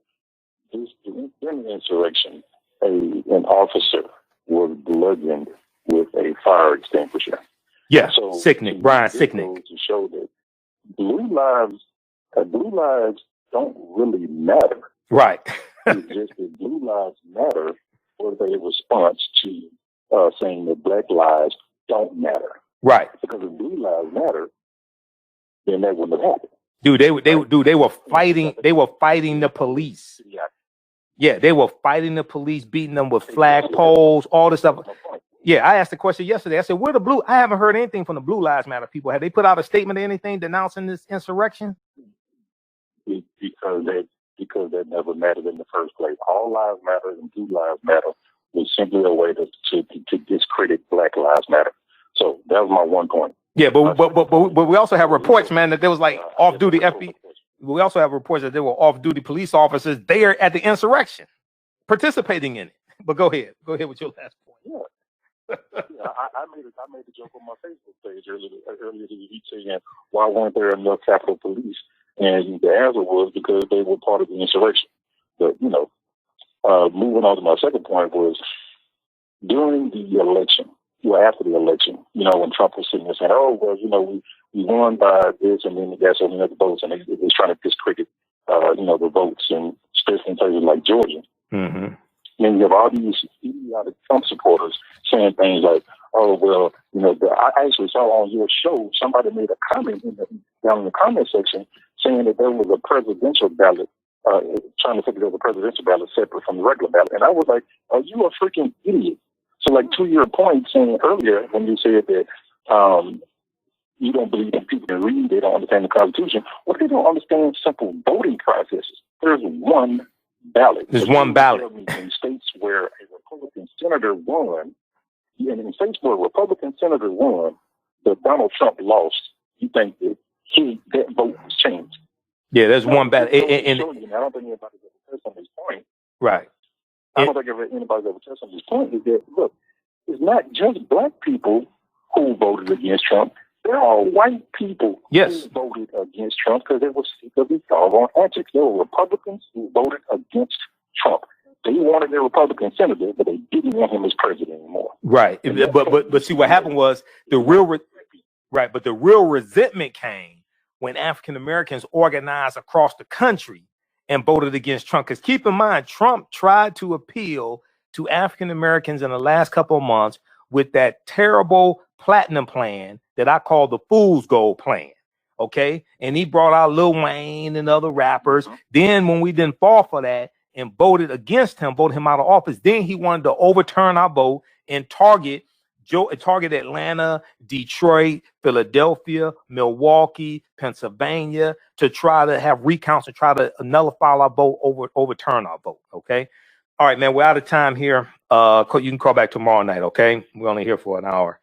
during the insurrection, an officer was bludgeoned with a fire extinguisher. Yeah, so Sicknick, Brian Sicknick. To show that, blue lives don't really matter. Right. It's just that blue lives matter was a response to saying that black lives don't matter. Right. Because if blue lives matter, then that wouldn't have happened. Dude, they were fighting the police. Yeah, they were fighting the police, beating them with flagpoles, all this stuff. Yeah, I asked the question yesterday. I said, where the blue? I haven't heard anything from the Blue Lives Matter people. Have they put out a statement or anything denouncing this insurrection? Because that never mattered in the first place. All lives matter and blue lives matter was simply a way to discredit Black Lives Matter. So that was my one point. Yeah, but we also have reports, man, that there was like off-duty FBI. We also have reports that there were off-duty police officers there at the insurrection, participating in it. But go ahead with your last point. Yeah, I made a joke on my Facebook page earlier this week saying, why weren't there enough Capitol Police? And the answer was because they were part of the insurrection. But moving on to my second point was during the election. After the election, when Trump was sitting there saying, "Oh, well, we won by this," and then got so many other votes, and they was trying to discredit, the votes, and especially in places like Georgia. Mm-hmm. And you have all these idiotic Trump supporters saying things like, "Oh, well, I actually saw on your show somebody made a comment down in the comment section saying that there was a presidential ballot, trying to think there was a presidential ballot separate from the regular ballot," and I was like, "Are you a freaking idiot?" So, like, to your point saying earlier when you said that you don't believe that people can read, they don't understand the Constitution, well, they don't understand simple voting processes. There's one ballot. There's one ballot. In states where a Republican senator won, and in states where a Republican senator won, but Donald Trump lost, you think that that vote was changed. Yeah, there's one ballot. I don't think anybody's ever touched on this point. Right. I don't think anybody's ever touched on this point, is that, look, it's not just black people who voted against Trump. There are white people who voted against Trump because they were sick of his doggone antics. There were Republicans who voted against Trump. They wanted their Republican senator, but they didn't want him as president anymore. Right. But see, what happened was the real resentment came when African Americans organized across the country and voted against Trump. Because keep in mind, Trump tried to appeal to African Americans in the last couple of months with that terrible platinum plan that I call the Fool's Gold plan. Okay. And he brought out Lil Wayne and other rappers. Then when we didn't fall for that and voted against him, voted him out of office, then he wanted to overturn our vote and target Atlanta, Detroit, Philadelphia, Milwaukee, Pennsylvania to try to have recounts and try to nullify our vote, overturn our vote. Okay. All right, man, we're out of time here. You can call back tomorrow night. Okay. We're only here for an hour.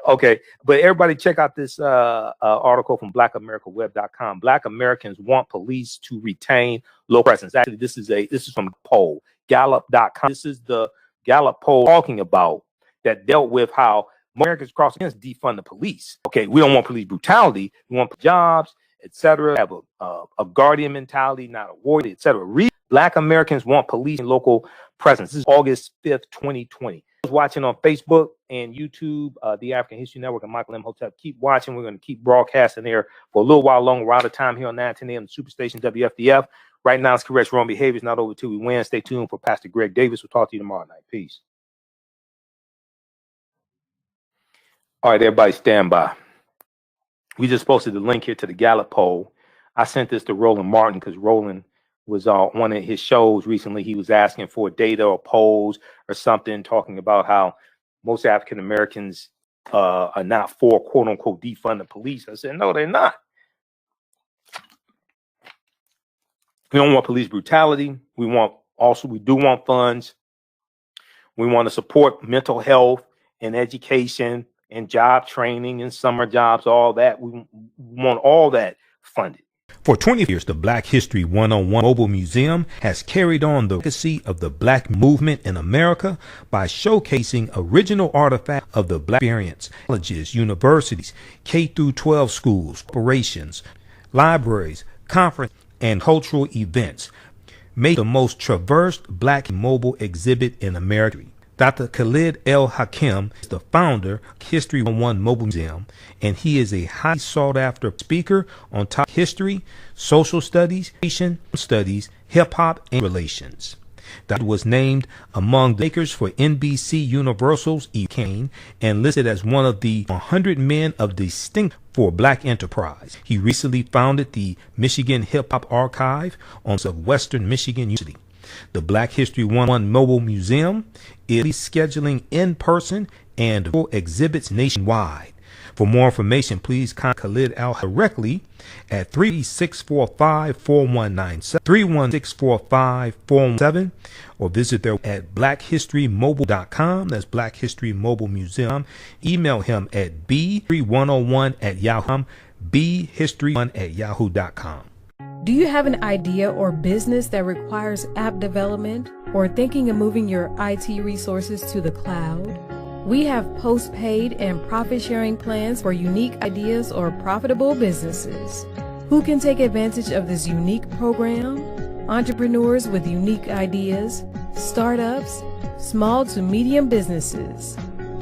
Okay. But everybody check out this article from blackamericaweb.com. Black Americans want police to retain low presence. Actually, this is from a poll, Gallup.com. This is the Gallup poll talking about that dealt with how Americans across against defund the police. Okay, we don't want police brutality. We want jobs, etc. Have a guardian mentality, not a warrior, etc. Black Americans want police and local presence. This is August 5th, 2020. I was watching on Facebook and YouTube, the African History Network and Michael Imhotep. Keep watching. We're going to keep broadcasting there for a little while longer. We're out of time here on 910 AM Superstation WFDF. Right now, it's correct wrong behaviors, not over till we win. Stay tuned for Pastor Greg Davis. We'll talk to you tomorrow night. Peace. All right, everybody stand by. We just posted the link here to the Gallup poll. I sent this to Roland Martin because Roland was on one of his shows recently. He was asking for data or polls or something, talking about how most African Americans are not for, quote unquote, defund the police. I said, no, they're not. We don't want police brutality. We do want funds. We want to support mental health and education and job training and summer jobs, all that. We want all that funded. For 20 years, the Black History 101 Mobile Museum has carried on the legacy of the Black movement in America by showcasing original artifacts of the Black experience. Colleges, universities, K-12 schools, corporations, libraries, conferences, and cultural events make the most traversed Black mobile exhibit in America. Dr. Khalid El Hakim is the founder of History 101 Mobile Museum, and he is a highly sought-after speaker on top history, social studies, Asian studies, hip-hop, and relations. Dr. was named among the makers for NBC Universal's Kane and listed as one of the 100 men of distinction for Black enterprise. He recently founded the Michigan Hip Hop Archive on Western Michigan University. The Black History 101 Mobile Museum is scheduling in-person and full exhibits nationwide. For more information, please contact Khalid Al directly at 31645-4197, 31645-417, or visit their at blackhistorymobile.com. That's Black History Mobile Museum. Email him at b3101@yahoo, bhistory1@yahoo.com. Do you have an idea or business that requires app development or thinking of moving your IT resources to the cloud? We have postpaid and profit-sharing plans for unique ideas or profitable businesses. Who can take advantage of this unique program? Entrepreneurs with unique ideas, startups, small to medium businesses.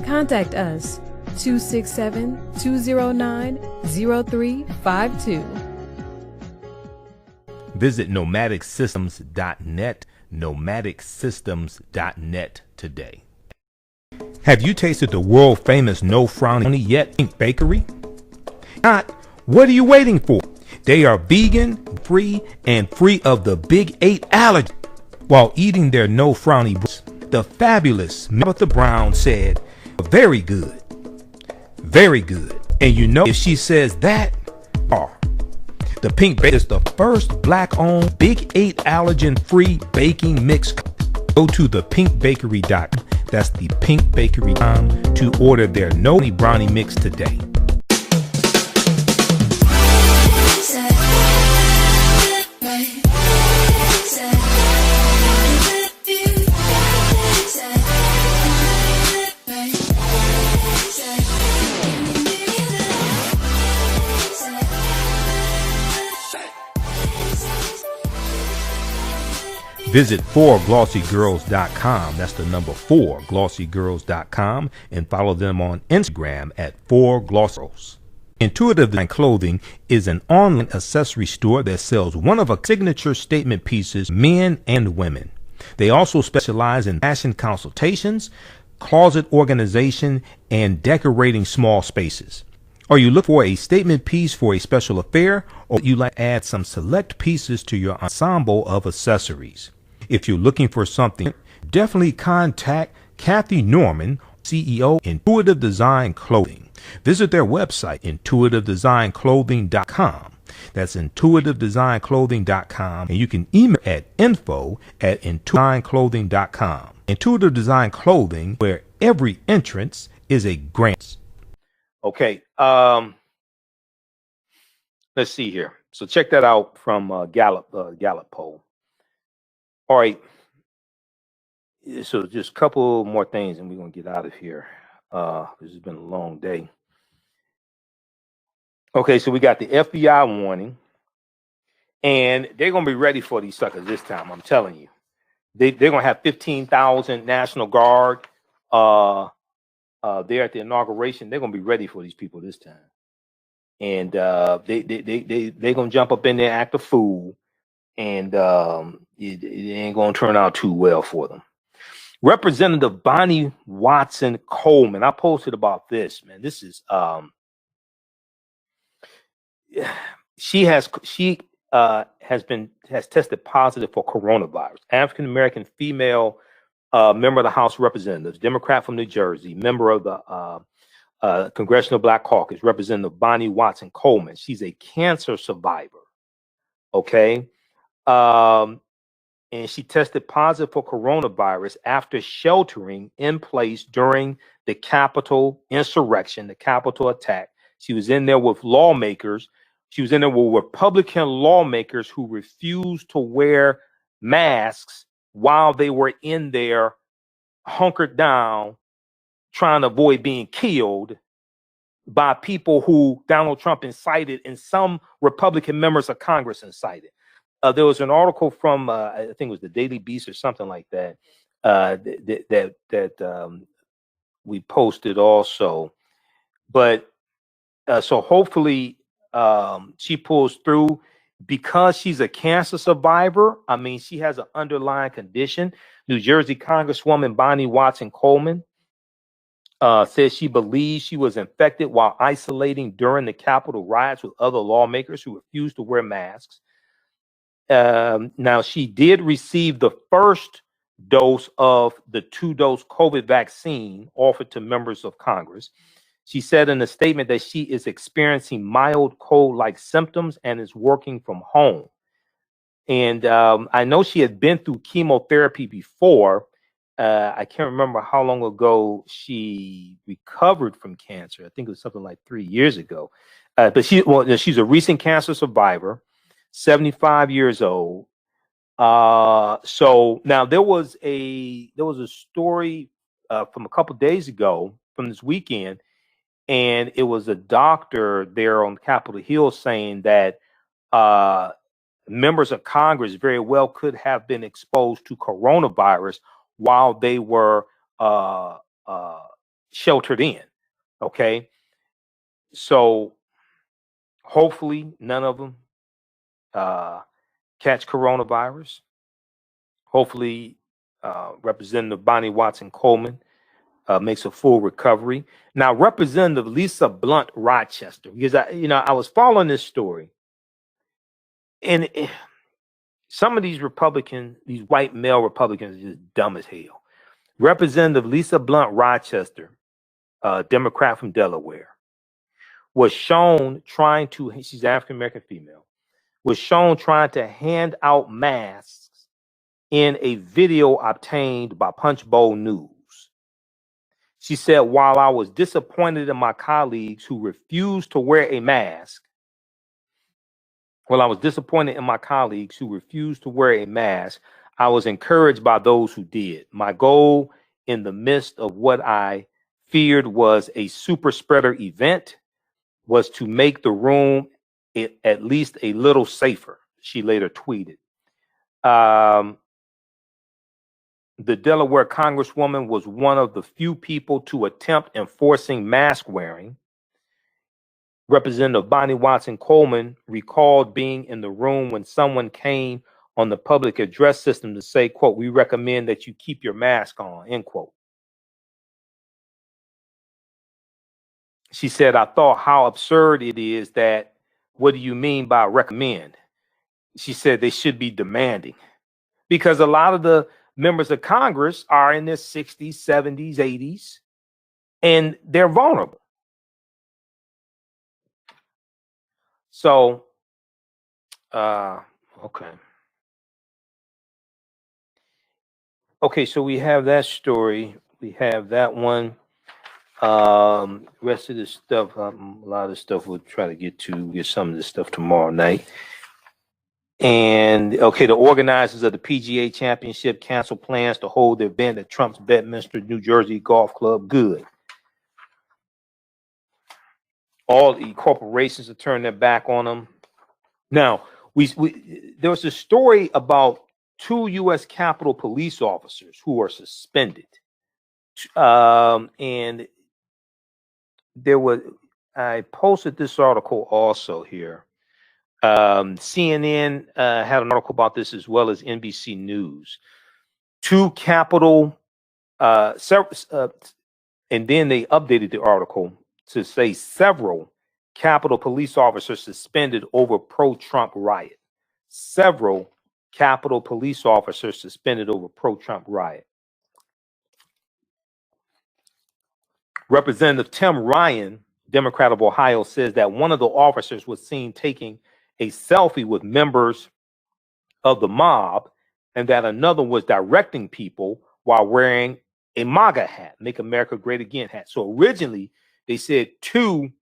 Contact us 267-209-0352. Visit nomadicsystems.net, nomadicsystems.net today. Have you tasted the world famous No Frowny Yet Pink Bakery? Not, what are you waiting for? They are vegan, free, and free of the big 8 allergies. While eating their No Frowny breads, the fabulous Martha Brown said, very good, very good. And you know, if she says that, the Pink Bakery is the first Black-owned Big 8 allergen-free baking mix. Go to thepinkbakery.com. That's the pinkbakery.com to order their No Brownie mix today. Visit 4glossygirls.com. That's the number 4glossygirls.com, and follow them on Instagram at 4glossygirls. Intuitive Design Clothing is an online accessory store that sells one of a signature statement pieces, men and women. They also specialize in fashion consultations, closet organization, and decorating small spaces. Or you look for a statement piece for a special affair, or you like to add some select pieces to your ensemble of accessories. If you're looking for something, definitely contact Kathy Norman, CEO, Intuitive Design Clothing. Visit their website, intuitivedesignClothing.com. That's intuitivedesignClothing.com. And you can email at info@intuitivedesignClothing.com. Intuitive Design Clothing, where every entrance is a grant. Okay. Let's see here. So check that out from Gallup poll. All right. So just a couple more things and we're going to get out of here. This has been a long day. Okay, so we got the FBI warning, and they're going to be ready for these suckers this time. I'm telling you. They're going to have 15,000 National Guard there at the inauguration. They're going to be ready for these people this time. And they're going to jump up in there, act a fool, and it ain't going to turn out too well for them. Representative Bonnie Watson Coleman, I posted about this, man. This is she has tested positive for coronavirus. African American female member of the House of Representatives, Democrat from New Jersey, member of the Congressional Black Caucus, Representative Bonnie Watson Coleman. She's a cancer survivor. Okay. And she tested positive for coronavirus after sheltering in place during the Capitol insurrection, the Capitol attack. She was in there with lawmakers. She was in there with Republican lawmakers who refused to wear masks while they were in there hunkered down, trying to avoid being killed by people who Donald Trump incited and some Republican members of Congress incited. There was an article from, I think it was the Daily Beast or something like that, that we posted also. But so hopefully she pulls through because she's a cancer survivor. I mean, she has an underlying condition. New Jersey Congresswoman Bonnie Watson Coleman says she believes she was infected while isolating during the Capitol riots with other lawmakers who refused to wear masks. Now, she did receive the first dose of the 2-dose COVID vaccine offered to members of Congress. She said in a statement that she is experiencing mild cold-like symptoms and is working from home. And I know she had been through chemotherapy before. I can't remember how long ago she recovered from cancer. I think it was something like 3 years ago. But she's a recent cancer survivor, 75 years old. So now there was a story from a couple days ago from this weekend, and it was a doctor there on Capitol Hill saying that members of Congress very well could have been exposed to coronavirus while they were sheltered in. Okay, so hopefully none of them catch coronavirus. Hopefully, Representative Bonnie Watson Coleman makes a full recovery. Now, Representative Lisa Blunt Rochester, because I was following this story, and some of these Republicans, these white male Republicans, are just dumb as hell. Representative Lisa Blunt Rochester, Democrat from Delaware, was shown trying to, she's African American female, was shown trying to hand out masks in a video obtained by Punchbowl News. She said, while I was disappointed in my colleagues who refused to wear a mask, I was encouraged by those who did. My goal in the midst of what I feared was a super spreader event was to make the room at least a little safer, she later tweeted. The Delaware Congresswoman was one of the few people to attempt enforcing mask wearing. Representative Bonnie Watson Coleman recalled being in the room when someone came on the public address system to say, quote, "We recommend that you keep your mask on," end quote. She said, "I thought how absurd it is that, what do you mean by recommend?" She said they should be demanding, because a lot of the members of Congress are in their 60s, 70s, 80s, and they're vulnerable. So, okay. Okay, so we have that story. We have that one. Rest of this stuff, a lot of the stuff we'll try to get some of this stuff tomorrow night. And okay, the organizers of the PGA Championship cancel plans to hold the event at Trump's Bedminster, New Jersey Golf Club. Good. All the corporations are turning their back on them. Now, there was a story about 2 U.S. Capitol police officers who are suspended. And I posted this article also here. CNN had an article about this, as well as NBC News. 2 Capitol, and then they updated the article to say several Capitol police officers suspended over pro-Trump riot. Several Capitol police officers suspended over pro-Trump riot. Representative Tim Ryan, Democrat of Ohio, says that one of the officers was seen taking a selfie with members of the mob, and that another was directing people while wearing a MAGA hat, Make America Great Again hat. So originally they said 2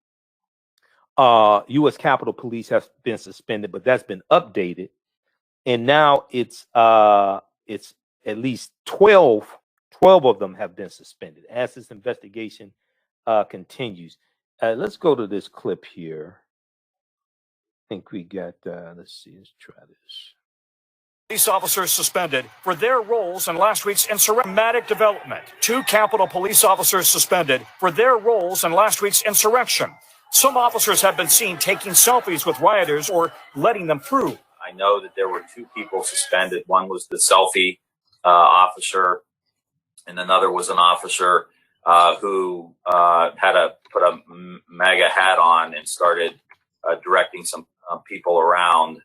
U.S. Capitol Police have been suspended, but that's been updated, and now it's at least 12 of them have been suspended as this investigation continues. Let's go to this clip here. I think we got, let's see, let's try this. Police officers suspended for their roles in last week's dramatic development. 2 Capitol police officers suspended for their roles in last week's insurrection. Some officers have been seen taking selfies with rioters or letting them through. I know that there were 2 people suspended. One was the selfie officer, and another was an officer who had put a MAGA hat on and started directing some people around.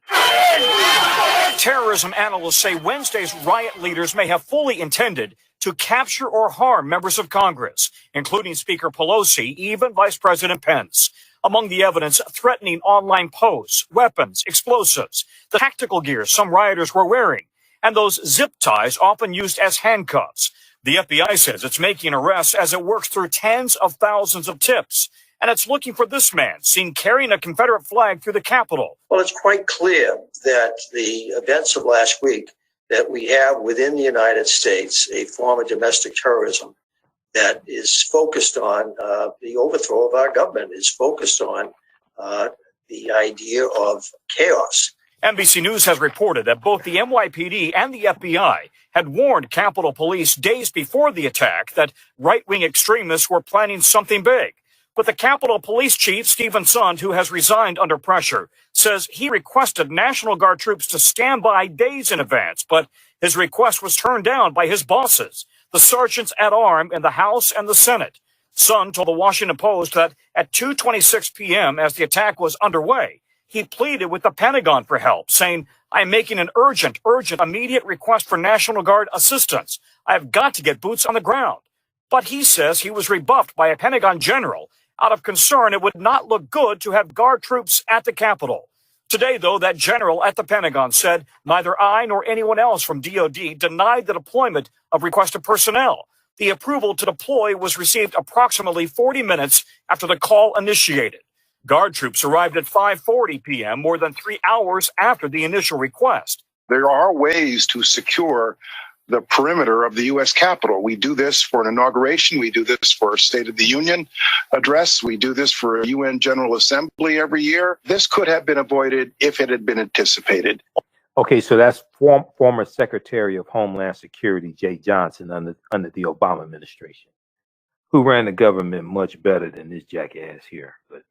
Terrorism analysts say Wednesday's riot leaders may have fully intended to capture or harm members of Congress, including Speaker Pelosi, even Vice President Pence. Among the evidence, threatening online posts, weapons, explosives, the tactical gear some rioters were wearing, and those zip ties often used as handcuffs. The FBI says it's making arrests as it works through tens of thousands of tips, and it's looking for this man seen carrying a Confederate flag through the Capitol. Well, it's quite clear that the events of last week, that we have within the United States a form of domestic terrorism that is focused on the overthrow of our government, is focused on the idea of chaos. NBC News has reported that both the NYPD and the FBI had warned Capitol Police days before the attack that right-wing extremists were planning something big. But the Capitol Police Chief, Stephen Sund, who has resigned under pressure, says he requested National Guard troops to stand by days in advance, but his request was turned down by his bosses, the sergeants at arms in the House and the Senate. Sund told the Washington Post that at 2:26 p.m., as the attack was underway, he pleaded with the Pentagon for help, saying, "I'm making an urgent, immediate request for National Guard assistance. I've got to get boots on the ground." But he says he was rebuffed by a Pentagon general out of concern it would not look good to have Guard troops at the Capitol. Today, though, that general at the Pentagon said neither I nor anyone else from DOD denied the deployment of requested personnel. The approval to deploy was received approximately 40 minutes after the call initiated. Guard troops arrived at 5:40 p.m., more than 3 hours after the initial request. There are ways to secure the perimeter of the U.S. Capitol. We do this for an inauguration. We do this for a State of the Union address. We do this for a UN General Assembly every year. This could have been avoided if it had been anticipated. Okay, so that's former Secretary of Homeland Security Jay Johnson under the Obama administration, who ran the government much better than this jackass here. But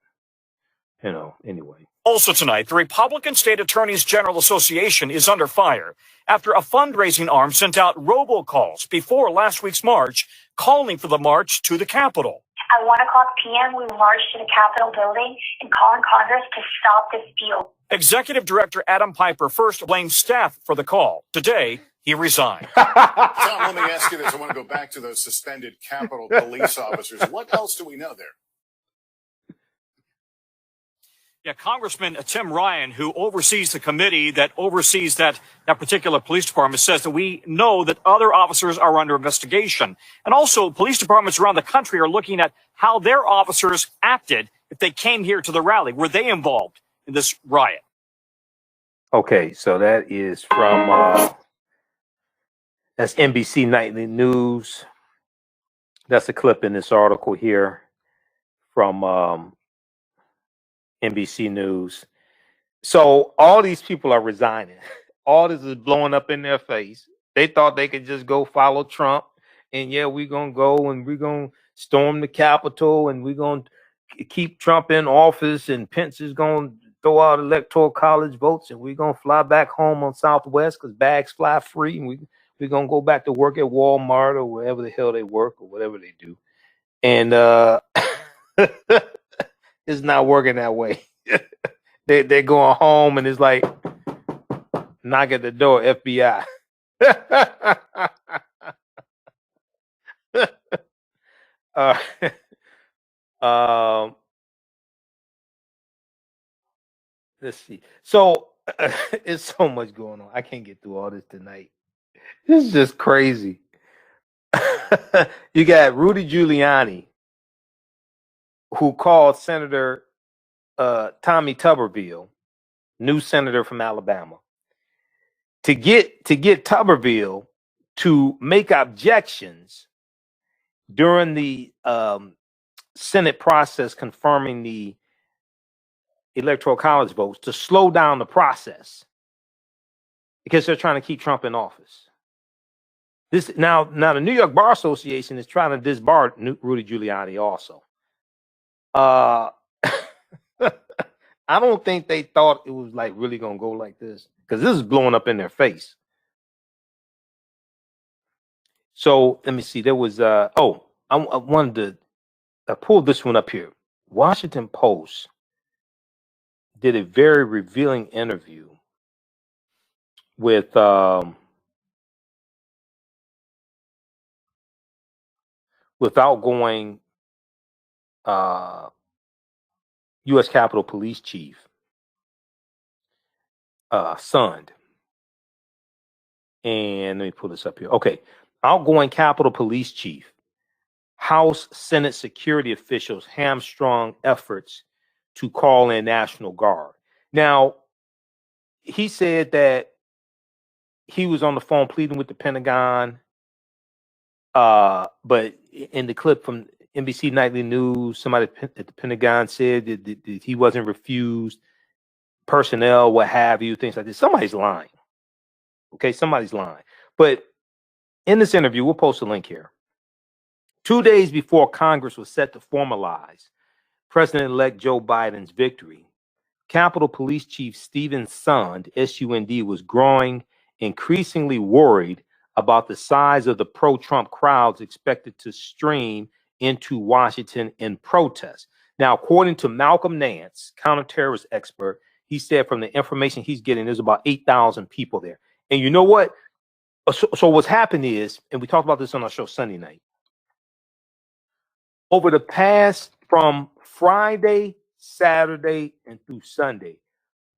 anyway. Also tonight, the Republican State Attorneys General Association is under fire after a fundraising arm sent out robocalls before last week's march, calling for the march to the Capitol. At 1 o'clock p.m., we marched to the Capitol building and called on Congress to stop this deal. Executive Director Adam Piper first blamed staff for the call. Today, he resigned. Tom, let me ask you this. I want to go back to those suspended Capitol police officers. What else do we know there? Yeah, Congressman Tim Ryan, who oversees the committee that oversees that particular police department, says that we know that other officers are under investigation. And also, police departments around the country are looking at how their officers acted if they came here to the rally. Were they involved in this riot? Okay, so that is from that's NBC Nightly News. That's a clip in this article here from NBC News. So all these people are resigning. All this is blowing up in their face. They thought they could just go follow Trump, and yeah, we're gonna go and we're gonna storm the Capitol and we're gonna keep Trump in office, and Pence is gonna throw out electoral college votes, and we're gonna fly back home on Southwest because bags fly free, and we're gonna go back to work at Walmart or wherever the hell they work or whatever they do. And it's not working that way. They're going home and it's like, knock at the door, FBI. Let's see. So it's so much going on. I can't get through all this tonight. This is just crazy. You got Rudy Giuliani, who called Senator Tommy Tuberville, new senator from Alabama, to get Tuberville to make objections during the Senate process confirming the electoral college votes, to slow down the process. because they're trying to keep Trump in office. This now the New York Bar Association is trying to disbar Rudy Giuliani also. I don't think they thought it was like really gonna go like this, because this is blowing up in their face. So let me see. There was I wanted to pull this one up here. Washington Post did a very revealing interview with outgoing U.S. Capitol Police Chief Sund. And let me pull this up here. Okay. Outgoing Capitol Police Chief, House Senate security officials hamstrung efforts to call in National Guard. Now, he said that he was on the phone pleading with the Pentagon. But in the clip from NBC Nightly News, somebody at the Pentagon said that he wasn't refused personnel, what have you, things like this. Somebody's lying. Okay, somebody's lying. But in this interview, we'll post a link here. 2 days before Congress was set to formalize President-elect Joe Biden's victory, Capitol Police Chief Stephen Sund, S-U-N-D, was growing increasingly worried about the size of the pro-Trump crowds expected to stream into Washington in protest. Now, according to Malcolm Nance, counterterrorist expert, he said from the information he's getting, there's about 8,000 people there. And you know what? So what's happened is, and we talked about this on our show Sunday night, over the past, from Friday, Saturday, and through Sunday,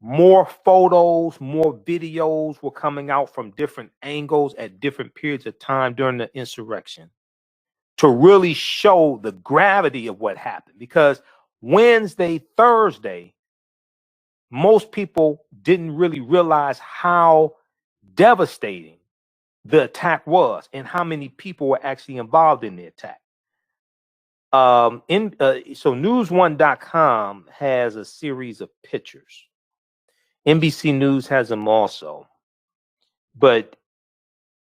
more photos, more videos were coming out from different angles at different periods of time during the insurrection to really show the gravity of what happened. Because Wednesday, Thursday, most people didn't really realize how devastating the attack was and how many people were actually involved in the attack. So News1.com has a series of pictures. NBC News has them also. But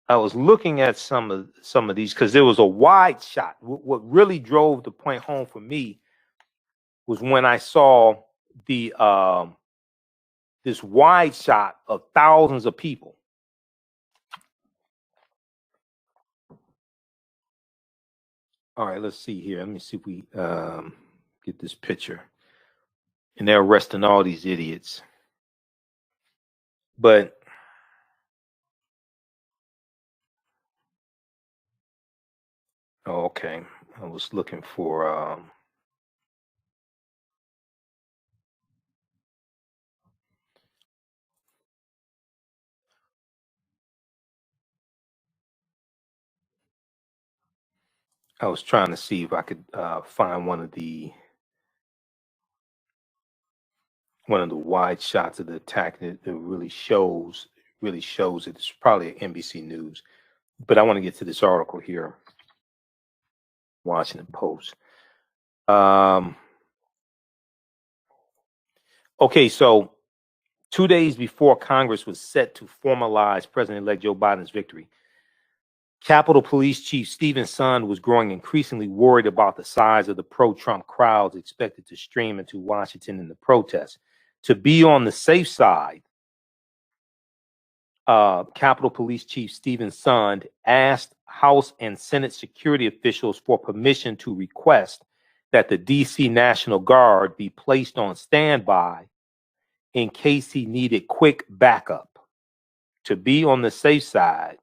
I was looking at some of these because there was a wide shot. What really drove the point home for me was when I saw the this wide shot of thousands of people. All right, let's see here. Let me see if we get this picture. And they're arresting all these idiots. But okay, I was looking for I was trying to see if I could find one of the wide shots of the attack that really shows it. It's probably NBC News, but I want to get to this article here, Washington Post. Okay, so 2 days before Congress was set to formalize President-elect Joe Biden's victory, Capitol Police Chief Stephen Sund was growing increasingly worried about the size of the pro-Trump crowds expected to stream into Washington in the protests. To be on the safe side, Capitol Police Chief Stephen Sund asked House and Senate security officials for permission to request that the D.C. National Guard be placed on standby in case he needed quick backup. To be on the safe side,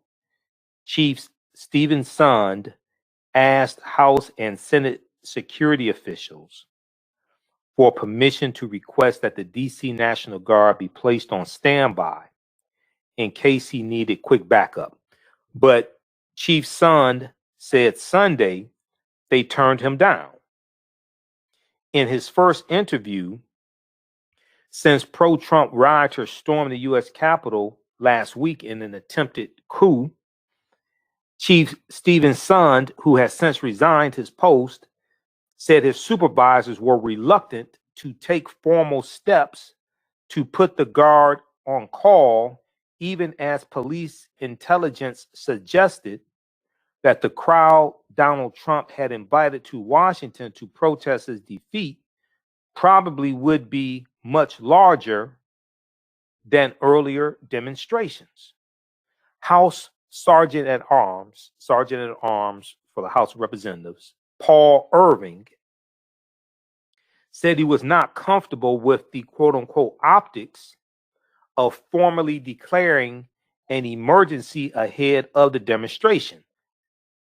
Chief Stephen Sund asked House and Senate security officials for permission to request that the D.C. National Guard be placed on standby in case he needed quick backup. But Chief Sund said Sunday they turned him down. In his first interview since pro-Trump rioters stormed the U.S. Capitol last week in an attempted coup, Chief Stephen Sund, who has since resigned his post, said his supervisors were reluctant to take formal steps to put the guard on call even as police intelligence suggested that the crowd Donald Trump had invited to Washington to protest his defeat probably would be much larger than earlier demonstrations. House Sergeant at Arms for the House of Representatives, Paul Irving, said he was not comfortable with the quote-unquote optics of formally declaring an emergency ahead of the demonstration.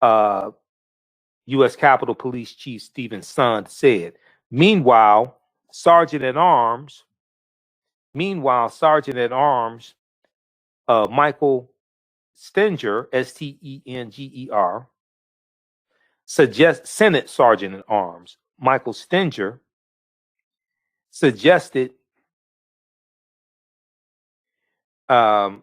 U.S. Capitol Police Chief Stephen Sund said. Meanwhile, Sergeant at Arms Michael Stenger, Stenger, Senate Sergeant at Arms Michael Stenger suggested that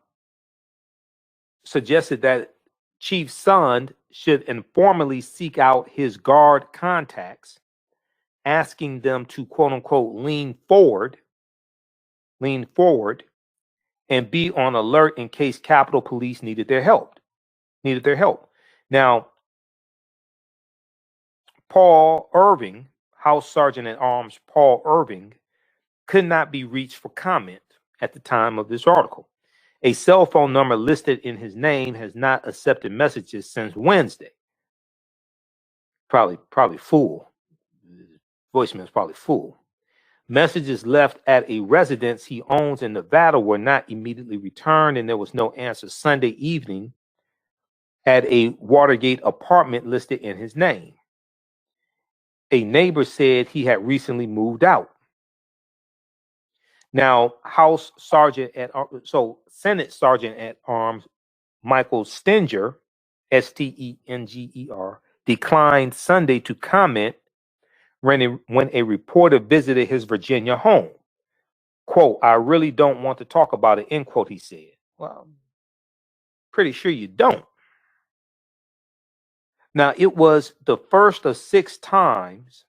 Chief Sund should informally seek out his guard contacts, asking them to quote unquote lean forward and be on alert in case Capitol Police needed their help. Now, Paul Irving, House Sergeant at Arms Paul Irving, could not be reached for comment at the time of this article. A cell phone number listed in his name has not accepted messages since Wednesday. Probably full. Voicemail is probably full. Messages left at a residence he owns in Nevada were not immediately returned, and there was no answer Sunday evening at a Watergate apartment listed in his name. A neighbor said he had recently moved out. Now, Senate Sergeant at Arms Michael Stenger, Stenger, declined Sunday to comment when a reporter visited his Virginia home. Quote, "I really don't want to talk about it," end quote, he said. Well, I'm pretty sure you don't. Now, it was the first of 6 times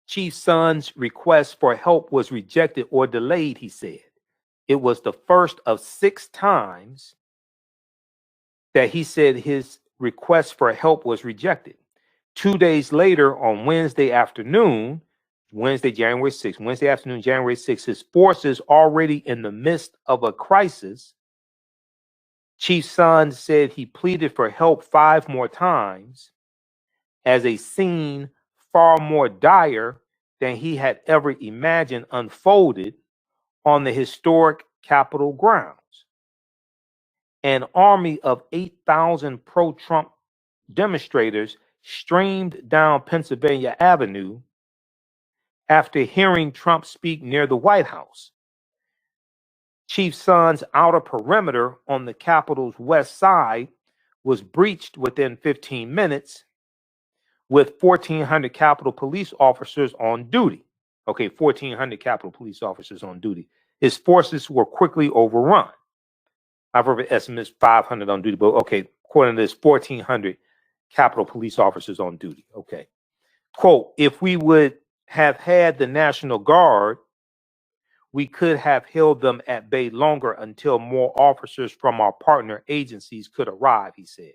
Chief Sund's request for help was rejected or delayed, he said. It was the first of 6 times that he said his request for help was rejected. 2 days later, on Wednesday afternoon, January 6th, his forces already in the midst of a crisis. Chief Sund said he pleaded for help 5 more times as a scene far more dire than he had ever imagined unfolded on the historic Capitol grounds. An army of 8,000 pro-Trump demonstrators streamed down Pennsylvania Avenue after hearing Trump speak near the White House. Chief Sund's outer perimeter on the Capitol's west side was breached within 15 minutes with 1,400 Capitol police officers on duty. Okay, 1,400 Capitol police officers on duty. His forces were quickly overrun. I've heard estimates 500 on duty, but okay, according to this, 1,400 Capitol police officers on duty. Okay. Quote, "If we would have had the National Guard, we could have held them at bay longer until more officers from our partner agencies could arrive," he said.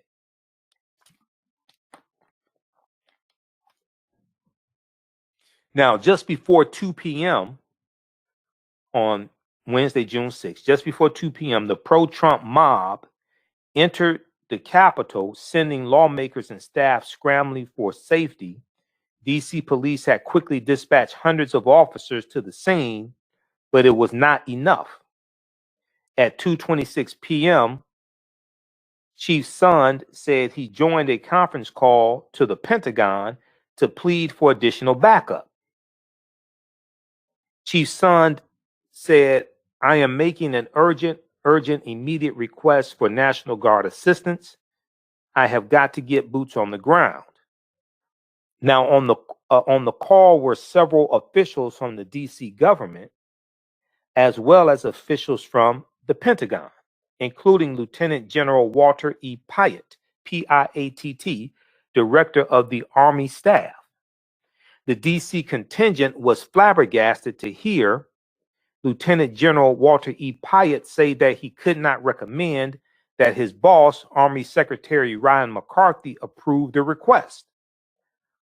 Now, just before 2 p.m. on Wednesday, June 6th, just before 2 p.m., the pro-Trump mob entered the Capitol, sending lawmakers and staff scrambling for safety. D.C. police had quickly dispatched hundreds of officers to the scene, but it was not enough. At 2:26 p.m., Chief Sund said he joined a conference call to the Pentagon to plead for additional backup. Chief Sund said, "I am making an urgent, immediate request for National Guard assistance. I have got to get boots on the ground." Now, on the call were several officials from the D.C. government, as well as officials from the Pentagon, including Lieutenant General Walter E. Piatt, Piatt, Director of the Army Staff. The D.C. contingent was flabbergasted to hear Lieutenant General Walter E. Piatt said that he could not recommend that his boss, Army Secretary Ryan McCarthy, approve the request.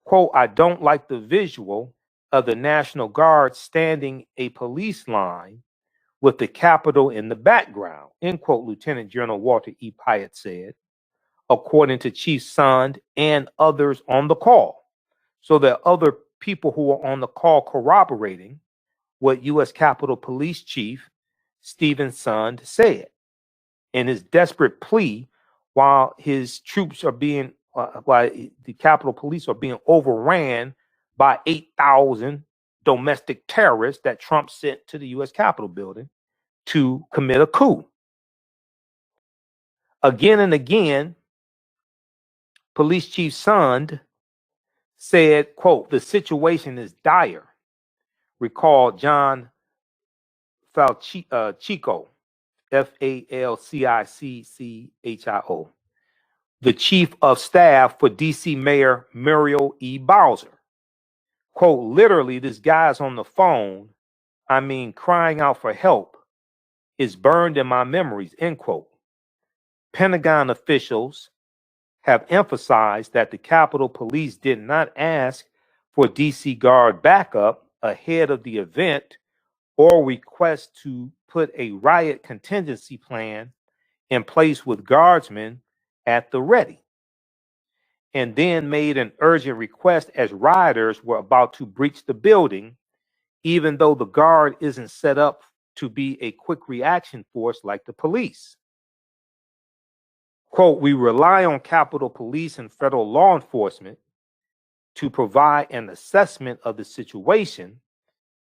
Quote, I don't like the visual of the National Guard standing a police line with the Capitol in the background, end quote, Lieutenant General Walter E. Piatt said, according to Chief Sund and others on the call. So there are other people who are on the call corroborating what U.S. Capitol Police Chief Stephen Sund said in his desperate plea while his troops are being, while the Capitol Police are being overran by 8,000 domestic terrorists that Trump sent to the U.S. Capitol building to commit a coup. Again and again, Police Chief Sund said, quote, the situation is dire. Recall John Falcico, Falcicchio, the chief of staff for D.C. Mayor Muriel E. Bowser. Quote, literally, this guy's on the phone, I mean, crying out for help, is burned in my memories, end quote. Pentagon officials have emphasized that the Capitol Police did not ask for D.C. Guard backup ahead of the event or request to put a riot contingency plan in place with guardsmen at the ready, and then made an urgent request as rioters were about to breach the building, even though the Guard isn't set up to be a quick reaction force like the police. Quote, we rely on Capitol Police and federal law enforcement to provide an assessment of the situation,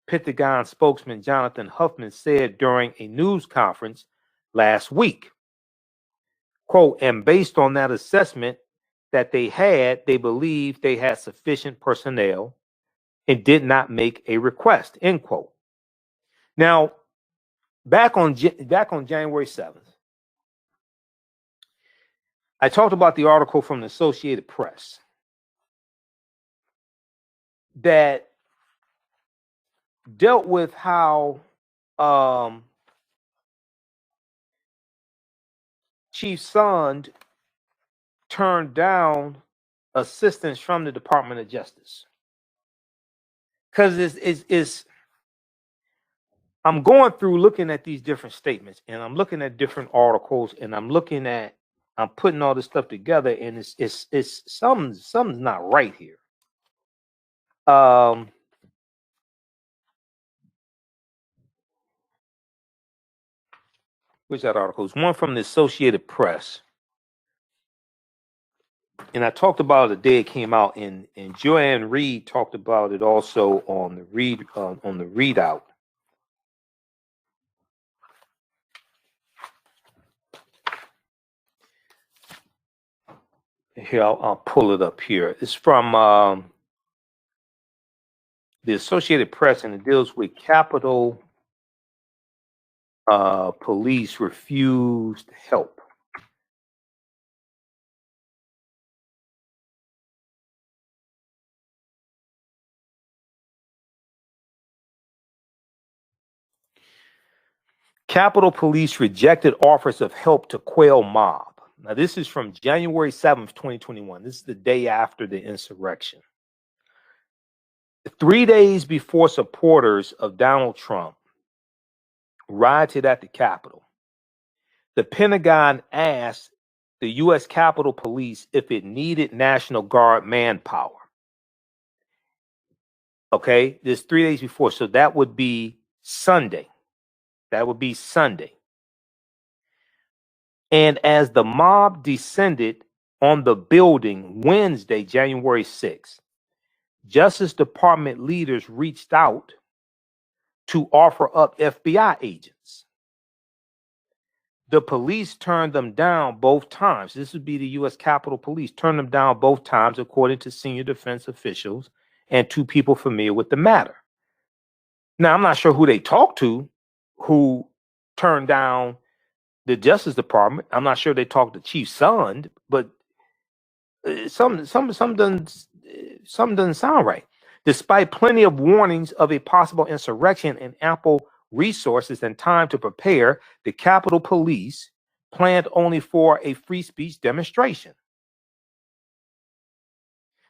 Pentagon spokesman Jonathan Huffman said during a news conference last week. Quote, and based on that assessment that they had, they believed they had sufficient personnel and did not make a request, end quote. Now, back on January 7th, I talked about the article from the Associated Press that dealt with how Chief Sund turned down assistance from the Department of Justice. Because I'm going through looking at these different statements, and I'm looking at different articles, and I'm putting all this stuff together, and it's something's not right here. Which that article is one from the Associated Press, and I talked about it the day it came out, and Joanne Reed talked about it also on the readout. Here, I'll pull it up here. It's from the Associated Press, and it deals with Capitol Police refused help. Capitol Police rejected offers of help to quell mob. Now, this is from January 7th, 2021. This is the day after the insurrection. 3 days before supporters of Donald Trump rioted at the Capitol, the Pentagon asked the U.S. Capitol Police if it needed National Guard manpower. Okay, this 3 days before, so that would be Sunday. And as the mob descended on the building Wednesday, January 6th, Justice Department leaders reached out to offer up FBI agents. The police turned them down both times. This would be the U.S. Capitol Police turned them down both times, according to senior defense officials and two people familiar with the matter. Now, I'm not sure who they talked to who turned down the Justice Department. I'm not sure they talked to Chief Sund, but some doesn't sound right. Despite plenty of warnings of a possible insurrection and ample resources, and time to prepare, the Capitol Police planned only for a free speech demonstration.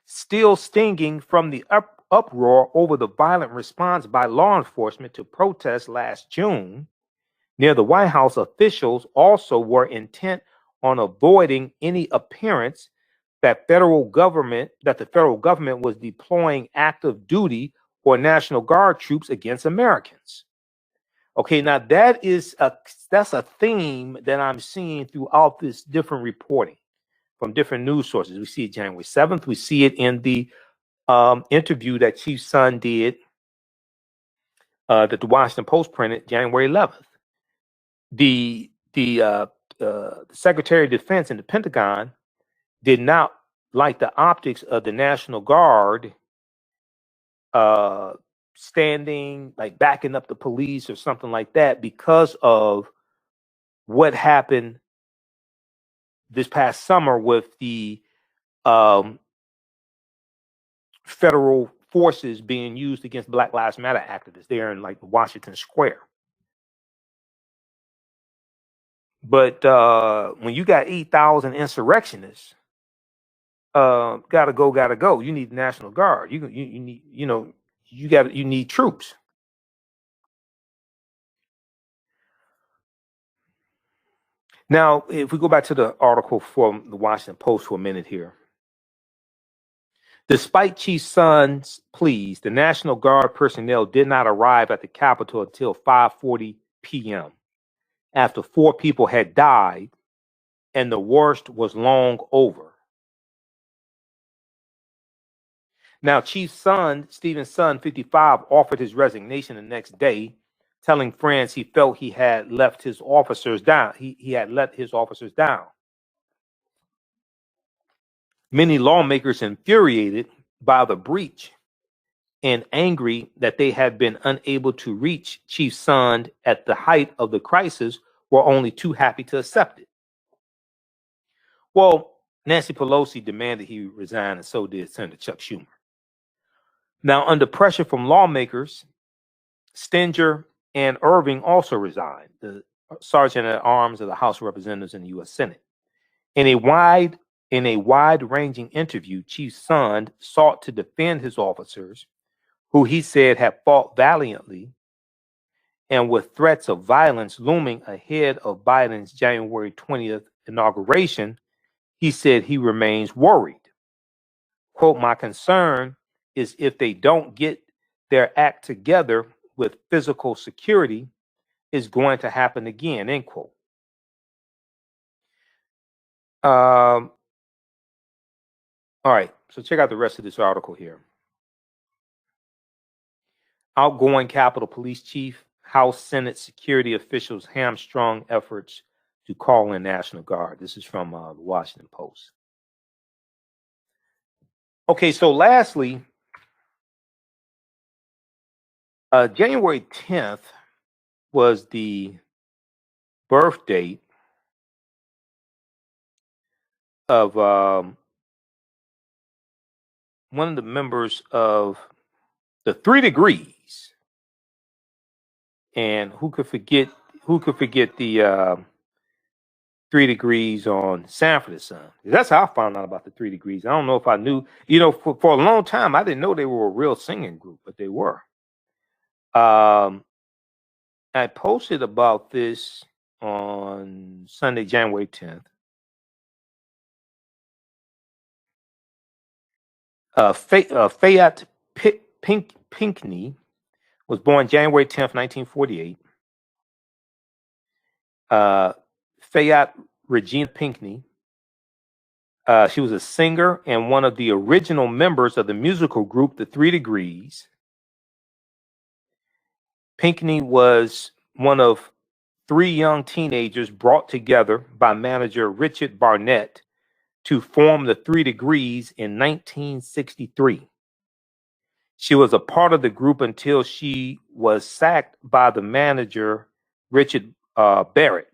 Still stinging from the uproar over the violent response by law enforcement to protests last June near the White House, officials also were intent on avoiding any appearance that the federal government was deploying active duty or National Guard troops against Americans. Okay, now that's a theme that I'm seeing throughout this different reporting from different news sources. We see it January 7th. We see it in the interview that Chief Son did that the Washington Post printed January 11th. The Secretary of Defense in the Pentagon did not like the optics of the National Guard standing, like backing up the police or something like that, because of what happened this past summer with the federal forces being used against Black Lives Matter activists there in like Washington Square. But when you got 8,000 insurrectionists, gotta go. You need the National Guard. You need, you need troops. Now, if we go back to the article from the Washington Post for a minute here. Despite Chief Son's pleas, the National Guard personnel did not arrive at the Capitol until 5:40 p.m. after 4 people had died and the worst was long over. Now, Chief Son, Stephen Son, 55, offered his resignation the next day, telling friends he felt he had left his officers down. He had let his officers down. Many lawmakers, infuriated by the breach and angry that they had been unable to reach Chief Son at the height of the crisis, were only too happy to accept it. Well, Nancy Pelosi demanded he resign, and so did Senator Chuck Schumer. Now, under pressure from lawmakers, Stenger and Irving also resigned, the Sergeant at Arms of the House of Representatives in the U.S. Senate. In a wide-ranging interview, Chief Son sought to defend his officers, who he said had fought valiantly, and with threats of violence looming ahead of Biden's January 20th inauguration, he said he remains worried. Quote, "My concern is if they don't get their act together with physical security, is going to happen again," end quote. All right, so check out the rest of this article here. Outgoing Capitol Police Chief, House Senate security officials hamstrung efforts to call in National Guard. This is from the Washington Post. Okay, so lastly, January 10th was the birth date of one of the members of the 3 Degrees. And who could forget the 3 Degrees on Sanford and Son? That's how I found out about the 3 Degrees. I don't know if I knew, for a long time, I didn't know they were a real singing group, but they were. I posted about this on Sunday, January 10th. Fayette Pinkney was born January 10th, 1948. Fayette Regina Pinkney. She was a singer and one of the original members of the musical group The 3 Degrees. Pinkney was one of 3 young teenagers brought together by manager Richard Barnett to form the 3 Degrees in 1963. She was a part of the group until she was sacked by the manager Richard Barrett.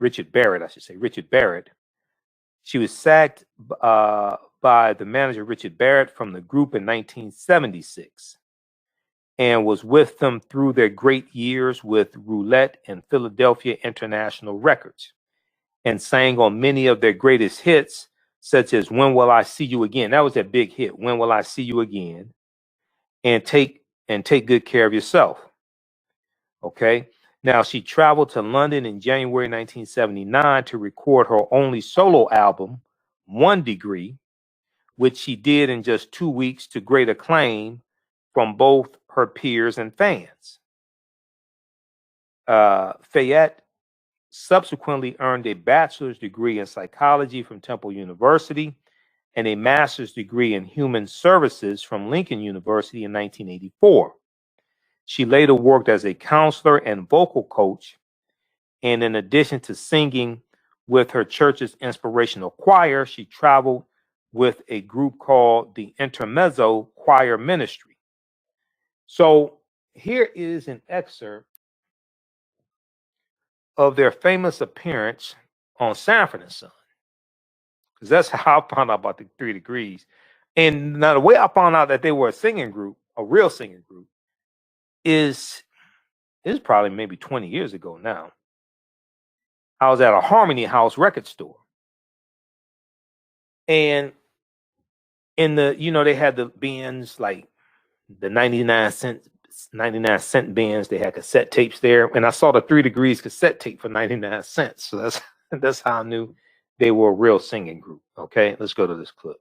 She was sacked by the manager Richard Barrett from the group in 1976. and was with them through their great years with Roulette and Philadelphia International Records, and sang on many of their greatest hits, such as When Will I See You Again? That was a big hit, When Will I See You Again? And Take Good Care of Yourself. Okay. Now, she traveled to London in January 1979 to record her only solo album, One Degree, which she did in just 2 weeks to great acclaim from both her peers and fans. Fayette subsequently earned a bachelor's degree in psychology from Temple University and a master's degree in human services from Lincoln University in 1984. She later worked as a counselor and vocal coach, and in addition to singing with her church's inspirational choir, she traveled with a group called the Intermezzo Choir Ministry. So here is an excerpt of their famous appearance on Sanford and Son, because that's how I found out about the 3 Degrees. And now the way I found out that they were a singing group, a real singing group, is probably maybe 20 years ago now. I was at a Harmony House record store, and in the, they had the bins, like the 99 cent bins. They had cassette tapes there, and I saw the 3 Degrees cassette tape for 99 cents. So that's how I knew they were a real singing group. Okay, let's go to this clip.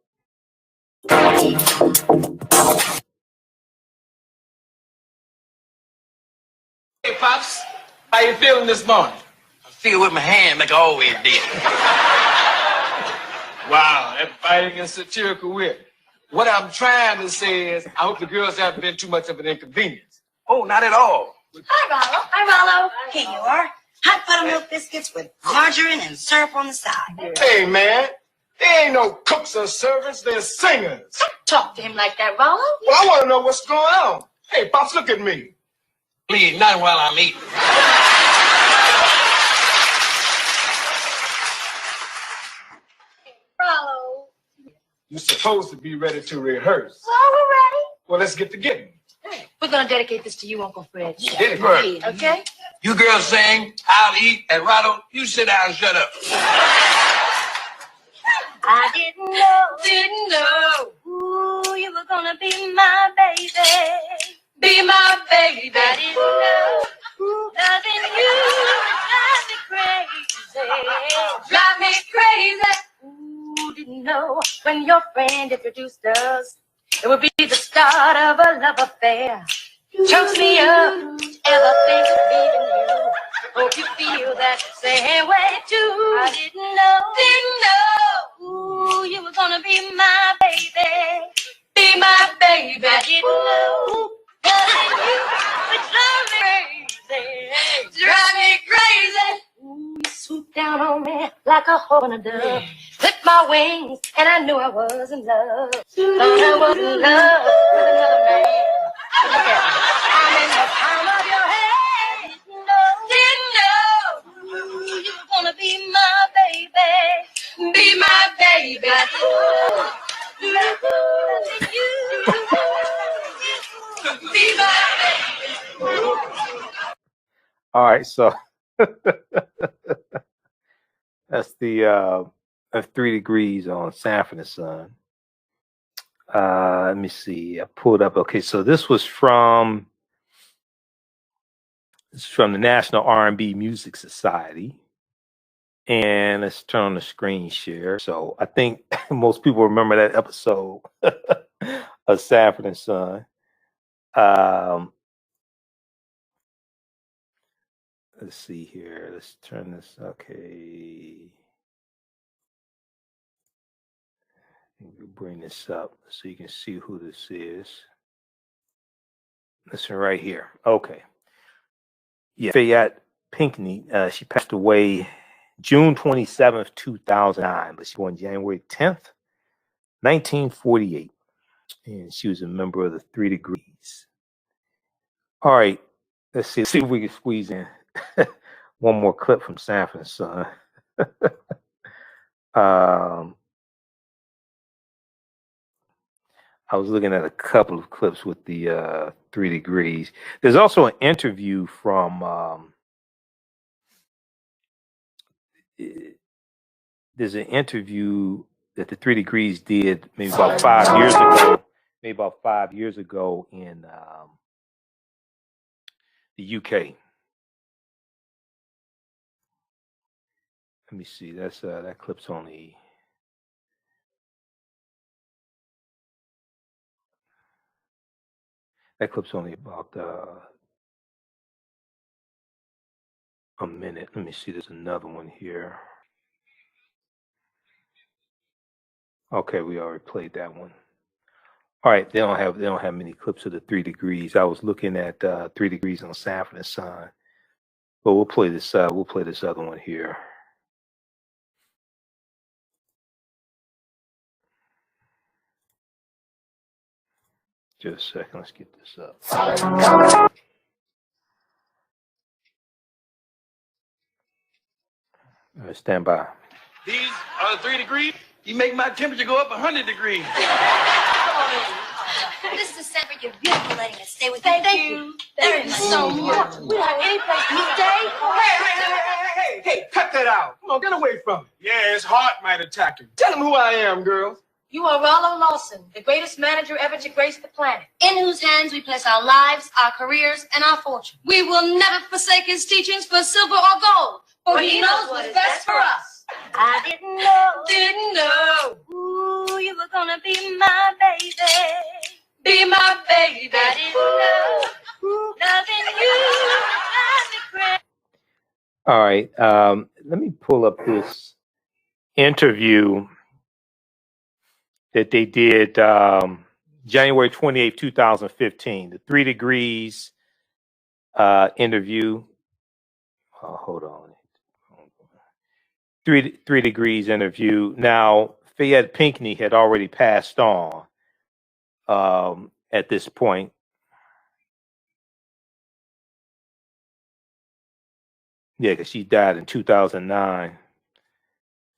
Hey, Pops, how you feeling this morning? I feel with my hand like I always did. Wow, that fighting and satirical wit. What I'm trying to say is, I hope the girls haven't been too much of an inconvenience. Oh, not at all. Hi, Rollo. Hi, Rollo. Here you are. Hot buttermilk biscuits with margarine and syrup on the side. Hey, man, there ain't no cooks or servants, they're singers. Don't talk to him like that, Rollo. Well, I want to know what's going on. Hey, Pops, look at me. Please, not while I'm eating. Rollo. You're supposed to be ready to rehearse. Well, we're ready. Well, let's get to getting. We're going to dedicate this to you, Uncle Fred. Dedicate. Okay? You girls sing, I'll eat, and Rado, you sit down and shut up. I didn't know, ooh, you were going to be my baby. Be my baby. I didn't know, loving you would drive me crazy. Ooh, didn't know when your friend introduced us, it would be the start of a love affair. Chokes me up, ever think of leaving you. Hope you feel that same way too. I didn't know, ooh, you were gonna be my baby. Be my baby. I didn't know, loving you would drive me crazy. Ooh, you swooped down on me like a hole in a dove. Clipped my wings, and I knew I was in love. Thought I was in love with another man. I'm in the palm of your hand. Didn't know, ooh, you were gonna be my baby. Be my baby. Be my baby. All right, so that's the 3 Degrees on Sanford and Son. Let me see. I pulled up. Okay, so this was from the National R&B Music Society. And let's turn on the screen share. So I think most people remember that episode of Sanford and Son. Let's see here. Let's turn this. Okay. We'll bring this up so you can see who this is. This one right here. Okay. Yeah. Fayette Pinkney. She passed away June 27th, 2009, but she was born January 10th, 1948. And she was a member of the 3 Degrees. All right. Let's see if we can squeeze in one more clip from Sanford and Son. I was looking at a couple of clips with the 3 Degrees. There's also an interview from there's an interview that the 3 Degrees did maybe about 5 years ago. Maybe about 5 years ago in the UK. Let me see. That's that clip's only. That clip's only about a minute. Let me see. There's another one here. Okay, we already played that one. All right, they don't have many clips of the 3 Degrees. I was looking at 3 Degrees on Sanford and Son, but we'll play this. We'll play this other one here. Just a second. Let's get this up. All right, stand by. These are the 3 degrees. You make my temperature go up 100 degrees. Mr. Sanford, you're beautiful letting us stay with you. Thank you. Very much. So much. We don't have any place to stay. Hey, cut that out. Come on, get away from it. Yeah, his heart might attack him. Tell him who I am, girls. You are Rollo Lawson, the greatest manager ever to grace the planet, in whose hands we place our lives, our careers, and our fortune. We will never forsake his teachings for silver or gold, for he knows what is best for us. I didn't know. Ooh, you were gonna be my baby. Be my baby. I didn't know. Loving you drives me crazy. All right, let me pull up this interview that they did January 28th, 2015. The 3 Degrees interview. Oh, hold on. 3 Degrees interview. Now, Fayette Pinkney had already passed on at this point. Yeah, because she died in 2009.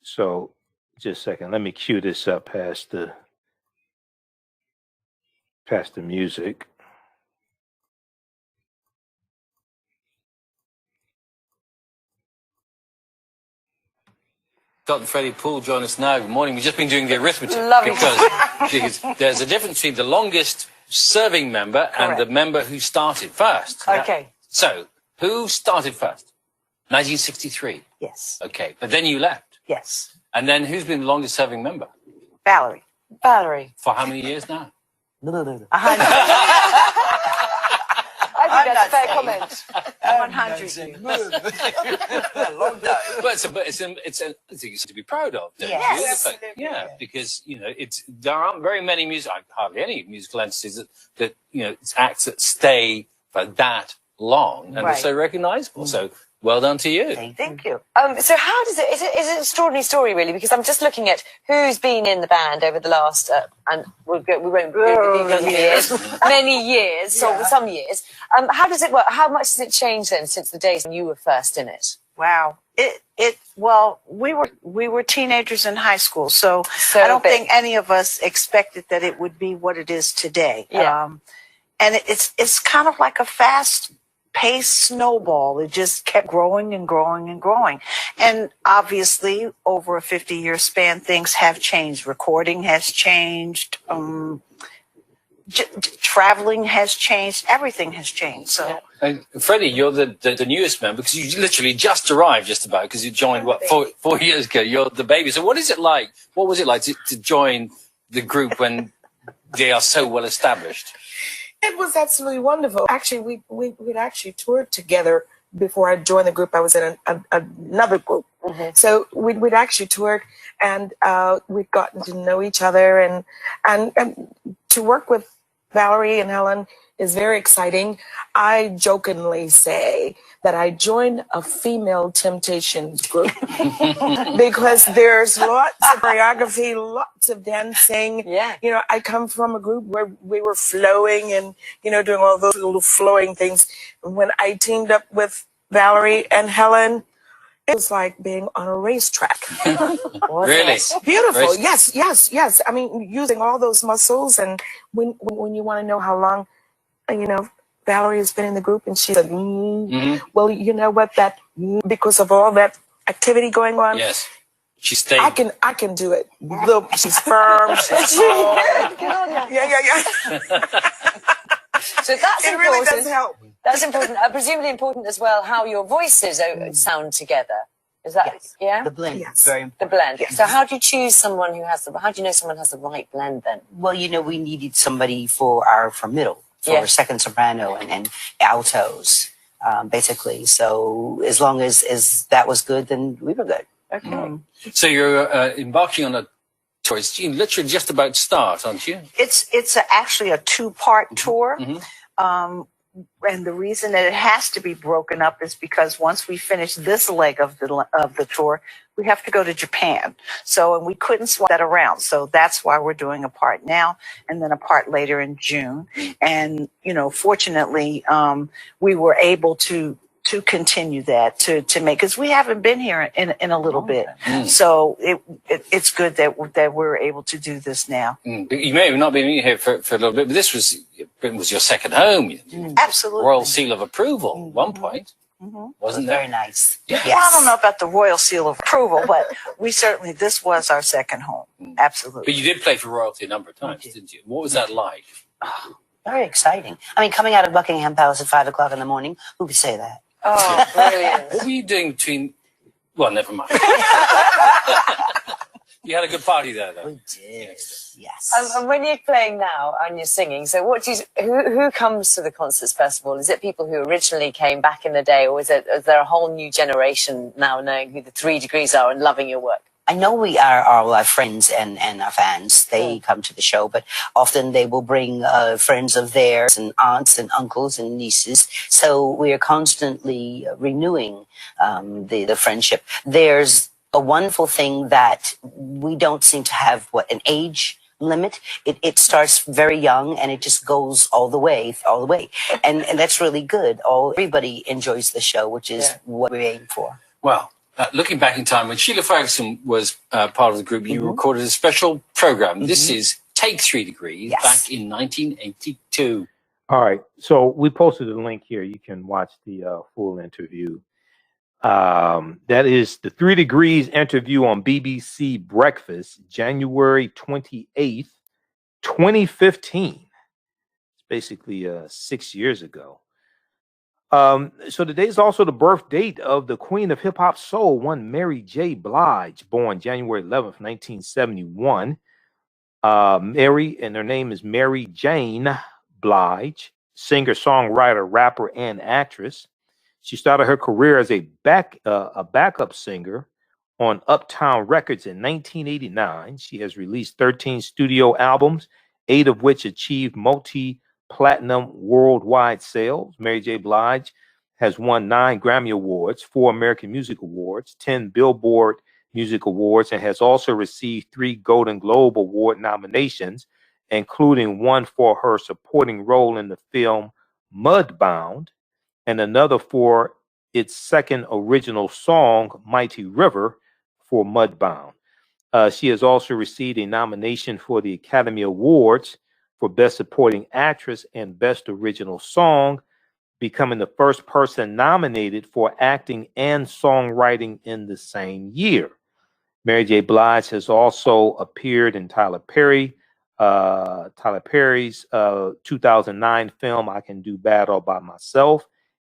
So, just a second. Let me cue this up past the music. Dr. Freddie Poole join us now. Good morning. We've just been doing the arithmetic because there's a difference between the longest serving member and the member who started first. Okay. So, who started first? 1963. Yes. Okay, but then you left. Yes. And then who's been the longest serving member? Valerie. For how many years now? No. 100. I think that's a fair comment. 100 But it's something to be proud of, don't you? Yes. Yeah, because there aren't very many hardly any musical entities that acts that stay for that long and are so recognizable. So well done to you. Thank you. So how does it's an extraordinary story, really, because I'm just looking at who's been in the band over the last, and we won't go into years, many years, some years. How does it work? How much has it changed then since the days when you were first in it? Wow. Well, we were teenagers in high school, so I don't think any of us expected that it would be what it is today. Yeah. And it's kind of like a fast pace snowball. It just kept growing and growing and growing. And obviously, over a 50-year span, things have changed. Recording has changed. Traveling has changed. Everything has changed. So, Freddie, you're the newest member because you literally just arrived, just about, because you joined 4 years ago. You're the baby. So, what is it like? What was it like to join the group when they are so well established? It was absolutely wonderful. Actually, we'd actually toured together before I joined the group. I was in another group. Mm-hmm. So we'd actually toured, and we'd gotten to know each other, and to work with Valerie and Helen is very exciting. I jokingly say that I joined a female Temptations group because there's lots of choreography, lots of dancing. Yeah. I come from a group where we were flowing and, doing all those little flowing things. When I teamed up with Valerie and Helen, It was like being on a racetrack. Really? Beautiful. Race- Yes. I mean, using all those muscles, and when you want to know how long, Valerie has been in the group, and she said, well, you know what, that because of all that activity going on. Yes. She stayed. I can do it. Look, she's firm. She's tall. Yeah. So that's it important. really does help. That's important. Presumably important as well how your voices sound together. Is that yeah? The blend. Yes. Very important. The blend. Yes. So how do you choose someone who has how do you know someone has the right blend then? Well, we needed somebody for middle, for second soprano and altos, basically. So as long as that was good, then we were good. Okay. So you're embarking on a tour. It's literally just about to start, aren't you? It's actually a 2-part tour. And the reason that it has to be broken up is because once we finish this leg of the tour, we have to go to Japan. And we couldn't swap that around. So that's why we're doing a part now and then a part later in June. And, fortunately, we were able to continue that to make, because we haven't been here in a little bit. So it's good that we're able to do this now. You may have not been here for a little bit, but this was your second home. Absolutely. Royal seal of approval at one point. Wasn't very nice. Well, I don't know about the royal seal of approval, but this was our second home. Absolutely. But you did play for royalty a number of times, didn't you? What was that like? Very exciting. I mean, coming out of Buckingham Palace at 5 o'clock in the morning, who could say that? Oh, brilliant. What were you doing between... Well, never mind. You had a good party there, though. We did, yes. And when you're playing now and you're singing, so who comes to the Concerts Festival? Is it people who originally came back in the day, or is there a whole new generation now knowing who the 3 Degrees are and loving your work? I know we are our friends and our fans. They come to the show, but often they will bring friends of theirs and aunts and uncles and nieces. So we are constantly renewing the friendship. There's a wonderful thing that we don't seem to have an age limit. It starts very young and it just goes all the way. And that's really good. Everybody enjoys the show, which is what we aim for. Well, looking back in time, when Sheila Ferguson was part of the group, you recorded a special program. This is Take 3 Degrees back in 1982. All right. So we posted a link here. You can watch the full interview. That is the 3 Degrees interview on BBC Breakfast, January 28th, 2015. It's basically 6 years ago. So today is also the birth date of the queen of hip hop soul, one Mary J. Blige, born January 11th, 1971. Mary, and her name is Mary Jane Blige, singer, songwriter, rapper, and actress. She started her career as a backup singer on Uptown Records in 1989. She has released 13 studio albums, 8 of which achieved multi-platinum worldwide sales. Mary J. Blige has won 9 Grammy Awards, 4 American Music Awards, 10 Billboard Music Awards, and has also received 3 Golden Globe Award nominations, including one for her supporting role in the film Mudbound, and another for its second original song, Mighty River, for Mudbound. She has also received a nomination for the Academy Awards for Best Supporting Actress and Best Original Song, becoming the first person nominated for acting and songwriting in the same year. Mary J. Blige has also appeared in Tyler Perry's 2009 film I Can Do Bad All By Myself,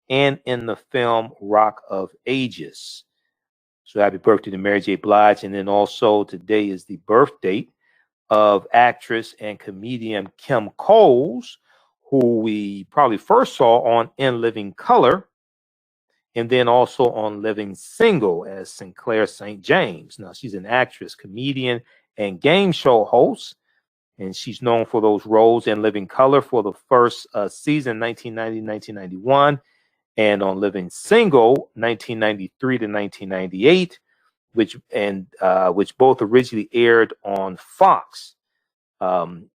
and in the film Rock of Ages. So happy birthday to Mary J. Blige. And then also today is the birth date of actress and comedian Kim Coles, who we probably first saw on In Living Color, and then also on Living Single as Sinclair St. James. Now, she's an actress, comedian, and game show host, and she's known for those roles in Living Color for the first season, 1990-1991, and on Living Single, 1993 to 1998, which both originally aired on Fox. In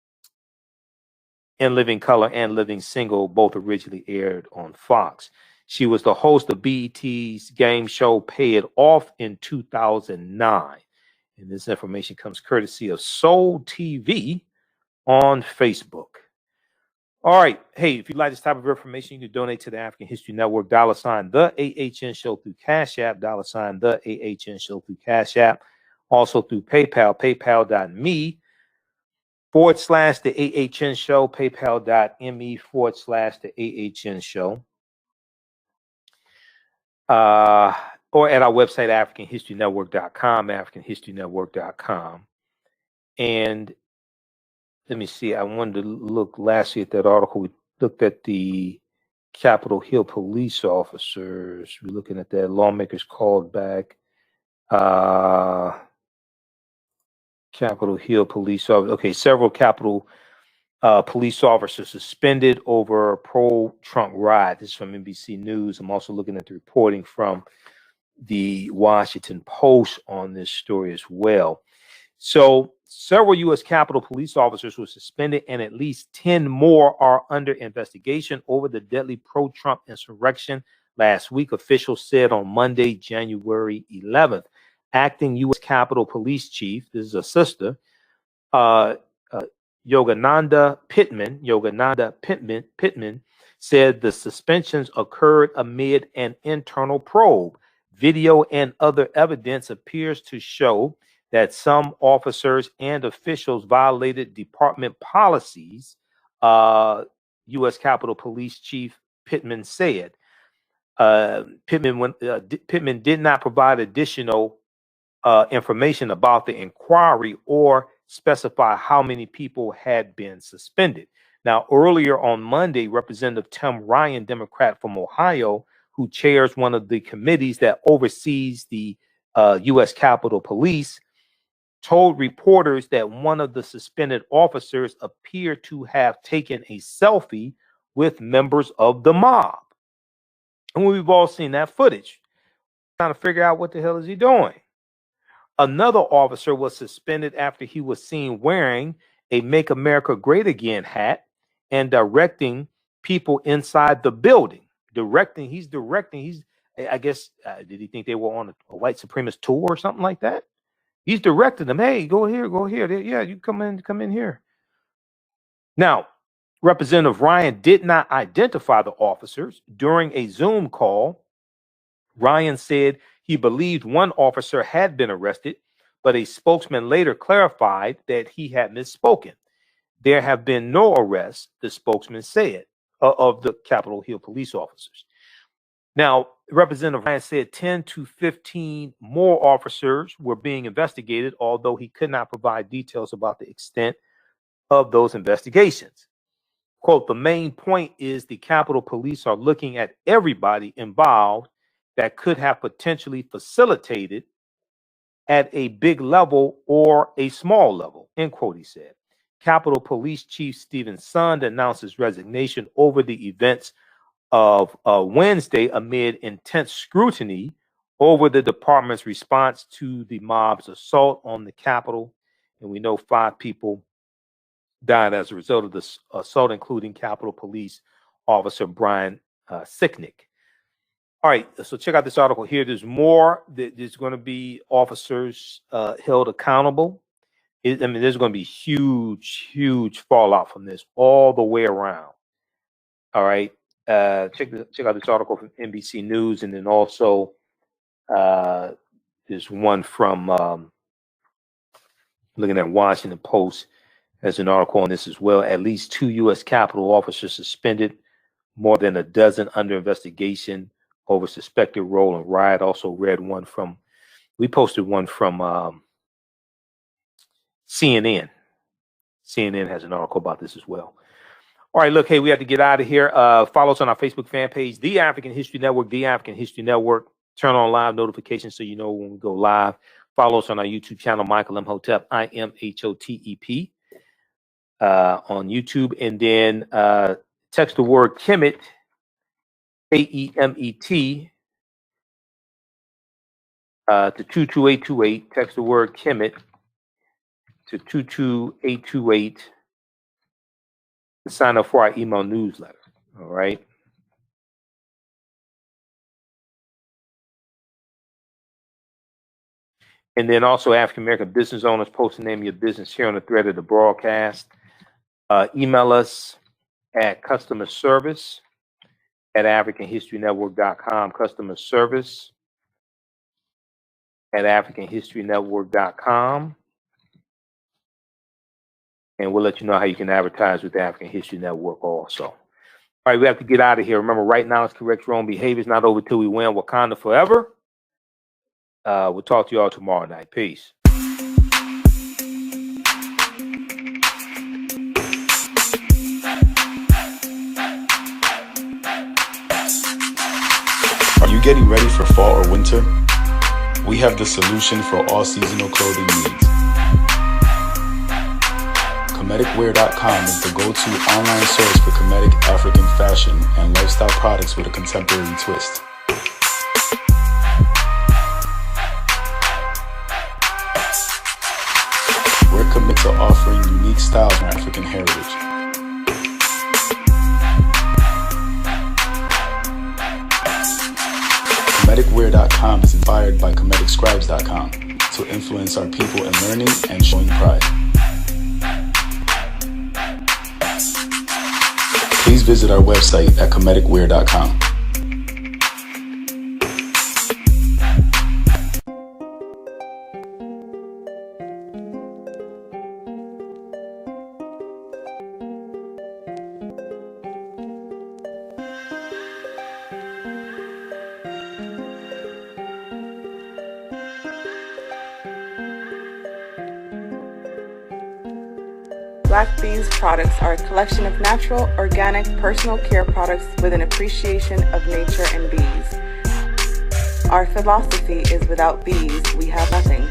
Living Color and Living Single both originally aired on Fox. She was the host of BET's game show Pay It Off in 2009. And this information comes courtesy of Soul TV on Facebook. All right. Hey, if you like this type of information, you can donate to the African History Network, $ the AHN Show through Cash App, $ the AHN Show through Cash App. Also through PayPal, paypal.me /the AHN Show, paypal.me /the AHN Show. Or at our website, AfricanHistoryNetwork.com, AfricanHistoryNetwork.com. And let me see, I wanted to look lastly at that article. We looked at the Capitol Hill police officers. We're looking at that. Lawmakers called back. Capitol Hill police officers. Okay, several Capitol police officers suspended over pro-Trump riot. This is from NBC News. I'm also looking at the reporting from the Washington Post on this story as well. So several U.S. Capitol police officers were suspended and at least 10 more are under investigation over the deadly pro-Trump insurrection last week, officials said on Monday, January 11th. Acting U.S. Capitol Police Chief, this is a sister, Yogananda Pittman said the suspensions occurred amid an internal probe. Video and other evidence appears to show that some officers and officials violated department policies, U.S. Capitol Police Chief Pittman said. Pittman did not provide additional information about the inquiry or specify how many people had been suspended. Now, earlier on Monday, Representative Tim Ryan, Democrat from Ohio, who chairs one of the committees that oversees the U.S. Capitol Police, told reporters that one of the suspended officers appeared to have taken a selfie with members of the mob. And we've all seen that footage. Trying to figure out what the hell is he doing. Another officer was suspended after he was seen wearing a Make America Great Again hat and directing people inside the building. I guess, did he think they were on a white supremacist tour or something like that? He's directing them, hey, go here. Yeah, you come in here. Now, Representative Ryan did not identify the officers during a Zoom call. Ryan said he believed one officer had been arrested, but a spokesman later clarified that he had misspoken. There have been no arrests, the spokesman said, of the Capitol Hill police officers. Now, Representative Ryan said 10 to 15 more officers were being investigated, although he could not provide details about the extent of those investigations. Quote, the main point is the Capitol Police are looking at everybody involved that could have potentially facilitated at a big level or a small level, end quote, he said. Capitol Police Chief Stephen Sund announced his resignation over the events of Wednesday amid intense scrutiny over the department's response to the mob's assault on the Capitol. And we know 5 people died as a result of this assault, including Capitol Police Officer Brian Sicknick. All right, so check out this article here. There's more. There's going to be officers held accountable. There's going to be huge fallout from this all the way around. All right, check out this article from NBC News, and then also there's one from looking at Washington Post. There's an article on this as well. At least 2 U.S. Capitol officers suspended, more than a dozen under investigation over suspected role in riot. Also read one from, we posted one from CNN. CNN has an article about this as well. All right, look, hey, we have to get out of here. Follow us on our Facebook fan page, The African History Network, The African History Network. Turn on live notifications so you know when we go live. Follow us on our YouTube channel, Michael Imhotep, IMHOTEP, on YouTube. And then text the word Kemet, AEMET, to 22828. Text the word Kemet to 22828 to sign up for our email newsletter. All right. And then also African American business owners, post the name of your business here on the thread of the broadcast. Email us at customer service at AfricanHistoryNetwork.com, customer service at AfricanHistoryNetwork.com. And we'll let you know how you can advertise with the African History Network also. All right, we have to get out of here. Remember, right now it's correct your own behavior. It's not over till we win. Wakanda forever. We'll talk to you all tomorrow night. Peace. Are you getting ready for fall or winter? We have the solution for all seasonal clothing needs. Comedicwear.com is the go-to online source for comedic African fashion and lifestyle products with a contemporary twist. We're committed to offering unique styles from African heritage. Comedicwear.com is inspired by ComedicScribes.com to influence our people in learning and showing pride. Please visit our website at comedicwear.com. Black Bees products are a collection of natural, organic, personal care products with an appreciation of nature and bees. Our philosophy is without bees, we have nothing.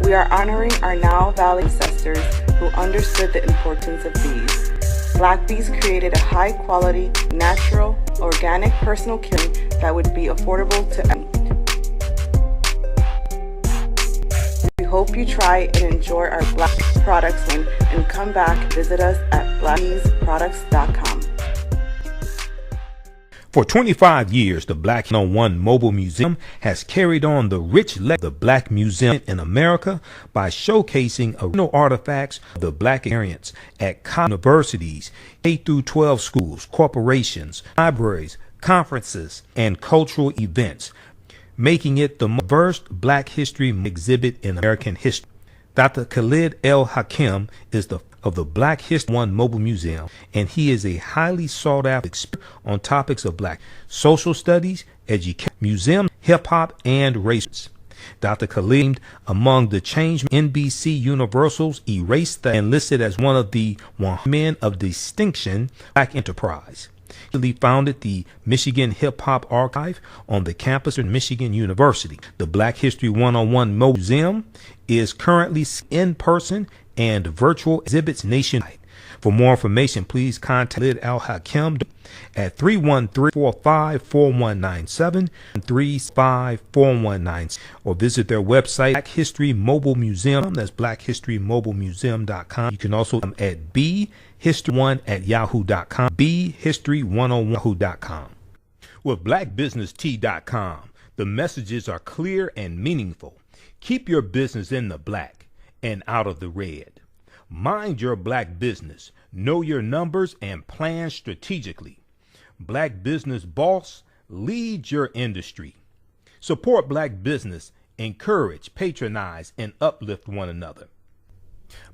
We are honoring our now valley ancestors who understood the importance of bees. Black Bees created a high-quality, natural, organic, personal care that would be affordable to everyone. We hope you try and enjoy our Black products and come back, visit us at blackbeesproducts.com. For 25 years, the Black 101 Mobile Museum has carried on the rich legacy of the Black Museum in America by showcasing original artifacts of the Black experience at universities, K-12 schools, corporations, libraries, conferences, and cultural events, making it the most diverse Black history exhibit in American history. Dr. Khalid El Hakim is of the Black History 1 Mobile Museum, and he is a highly sought after expert on topics of Black social studies, education, museum, hip-hop, and race. Dr. Khalid, among the change NBC Universal's Erased and listed as one of the 100 men of distinction Black enterprise. He founded the Michigan Hip Hop Archive on the campus of Michigan University. The Black History 101 Museum is currently in person and virtual exhibits nationwide. For more information, please contact Khalid El Hakim at 313-445-4197 and 335-4197 or visit their website, Black History Mobile Museum. That's blackhistorymobilemuseum.com. You can also at bhistory1@yahoo.com, bhistory101yahoo.com. With blackbusinesstee.com, the messages are clear and meaningful. Keep your business in the black and out of the red. Mind your Black business, know your numbers, and plan strategically. Black Business Boss, lead your industry. Support Black business, encourage, patronize, and uplift one another.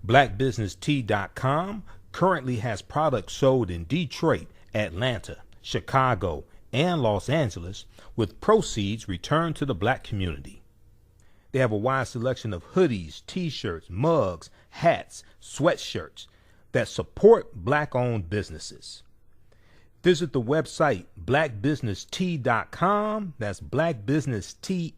BlackBusinessTea.com currently has products sold in Detroit, Atlanta, Chicago, and Los Angeles, with proceeds returned to the Black community. They have a wide selection of hoodies, t-shirts, mugs, hats, sweatshirts that support Black-owned businesses. Visit the website blackbusinesstee.com. That's blackbusinesstee.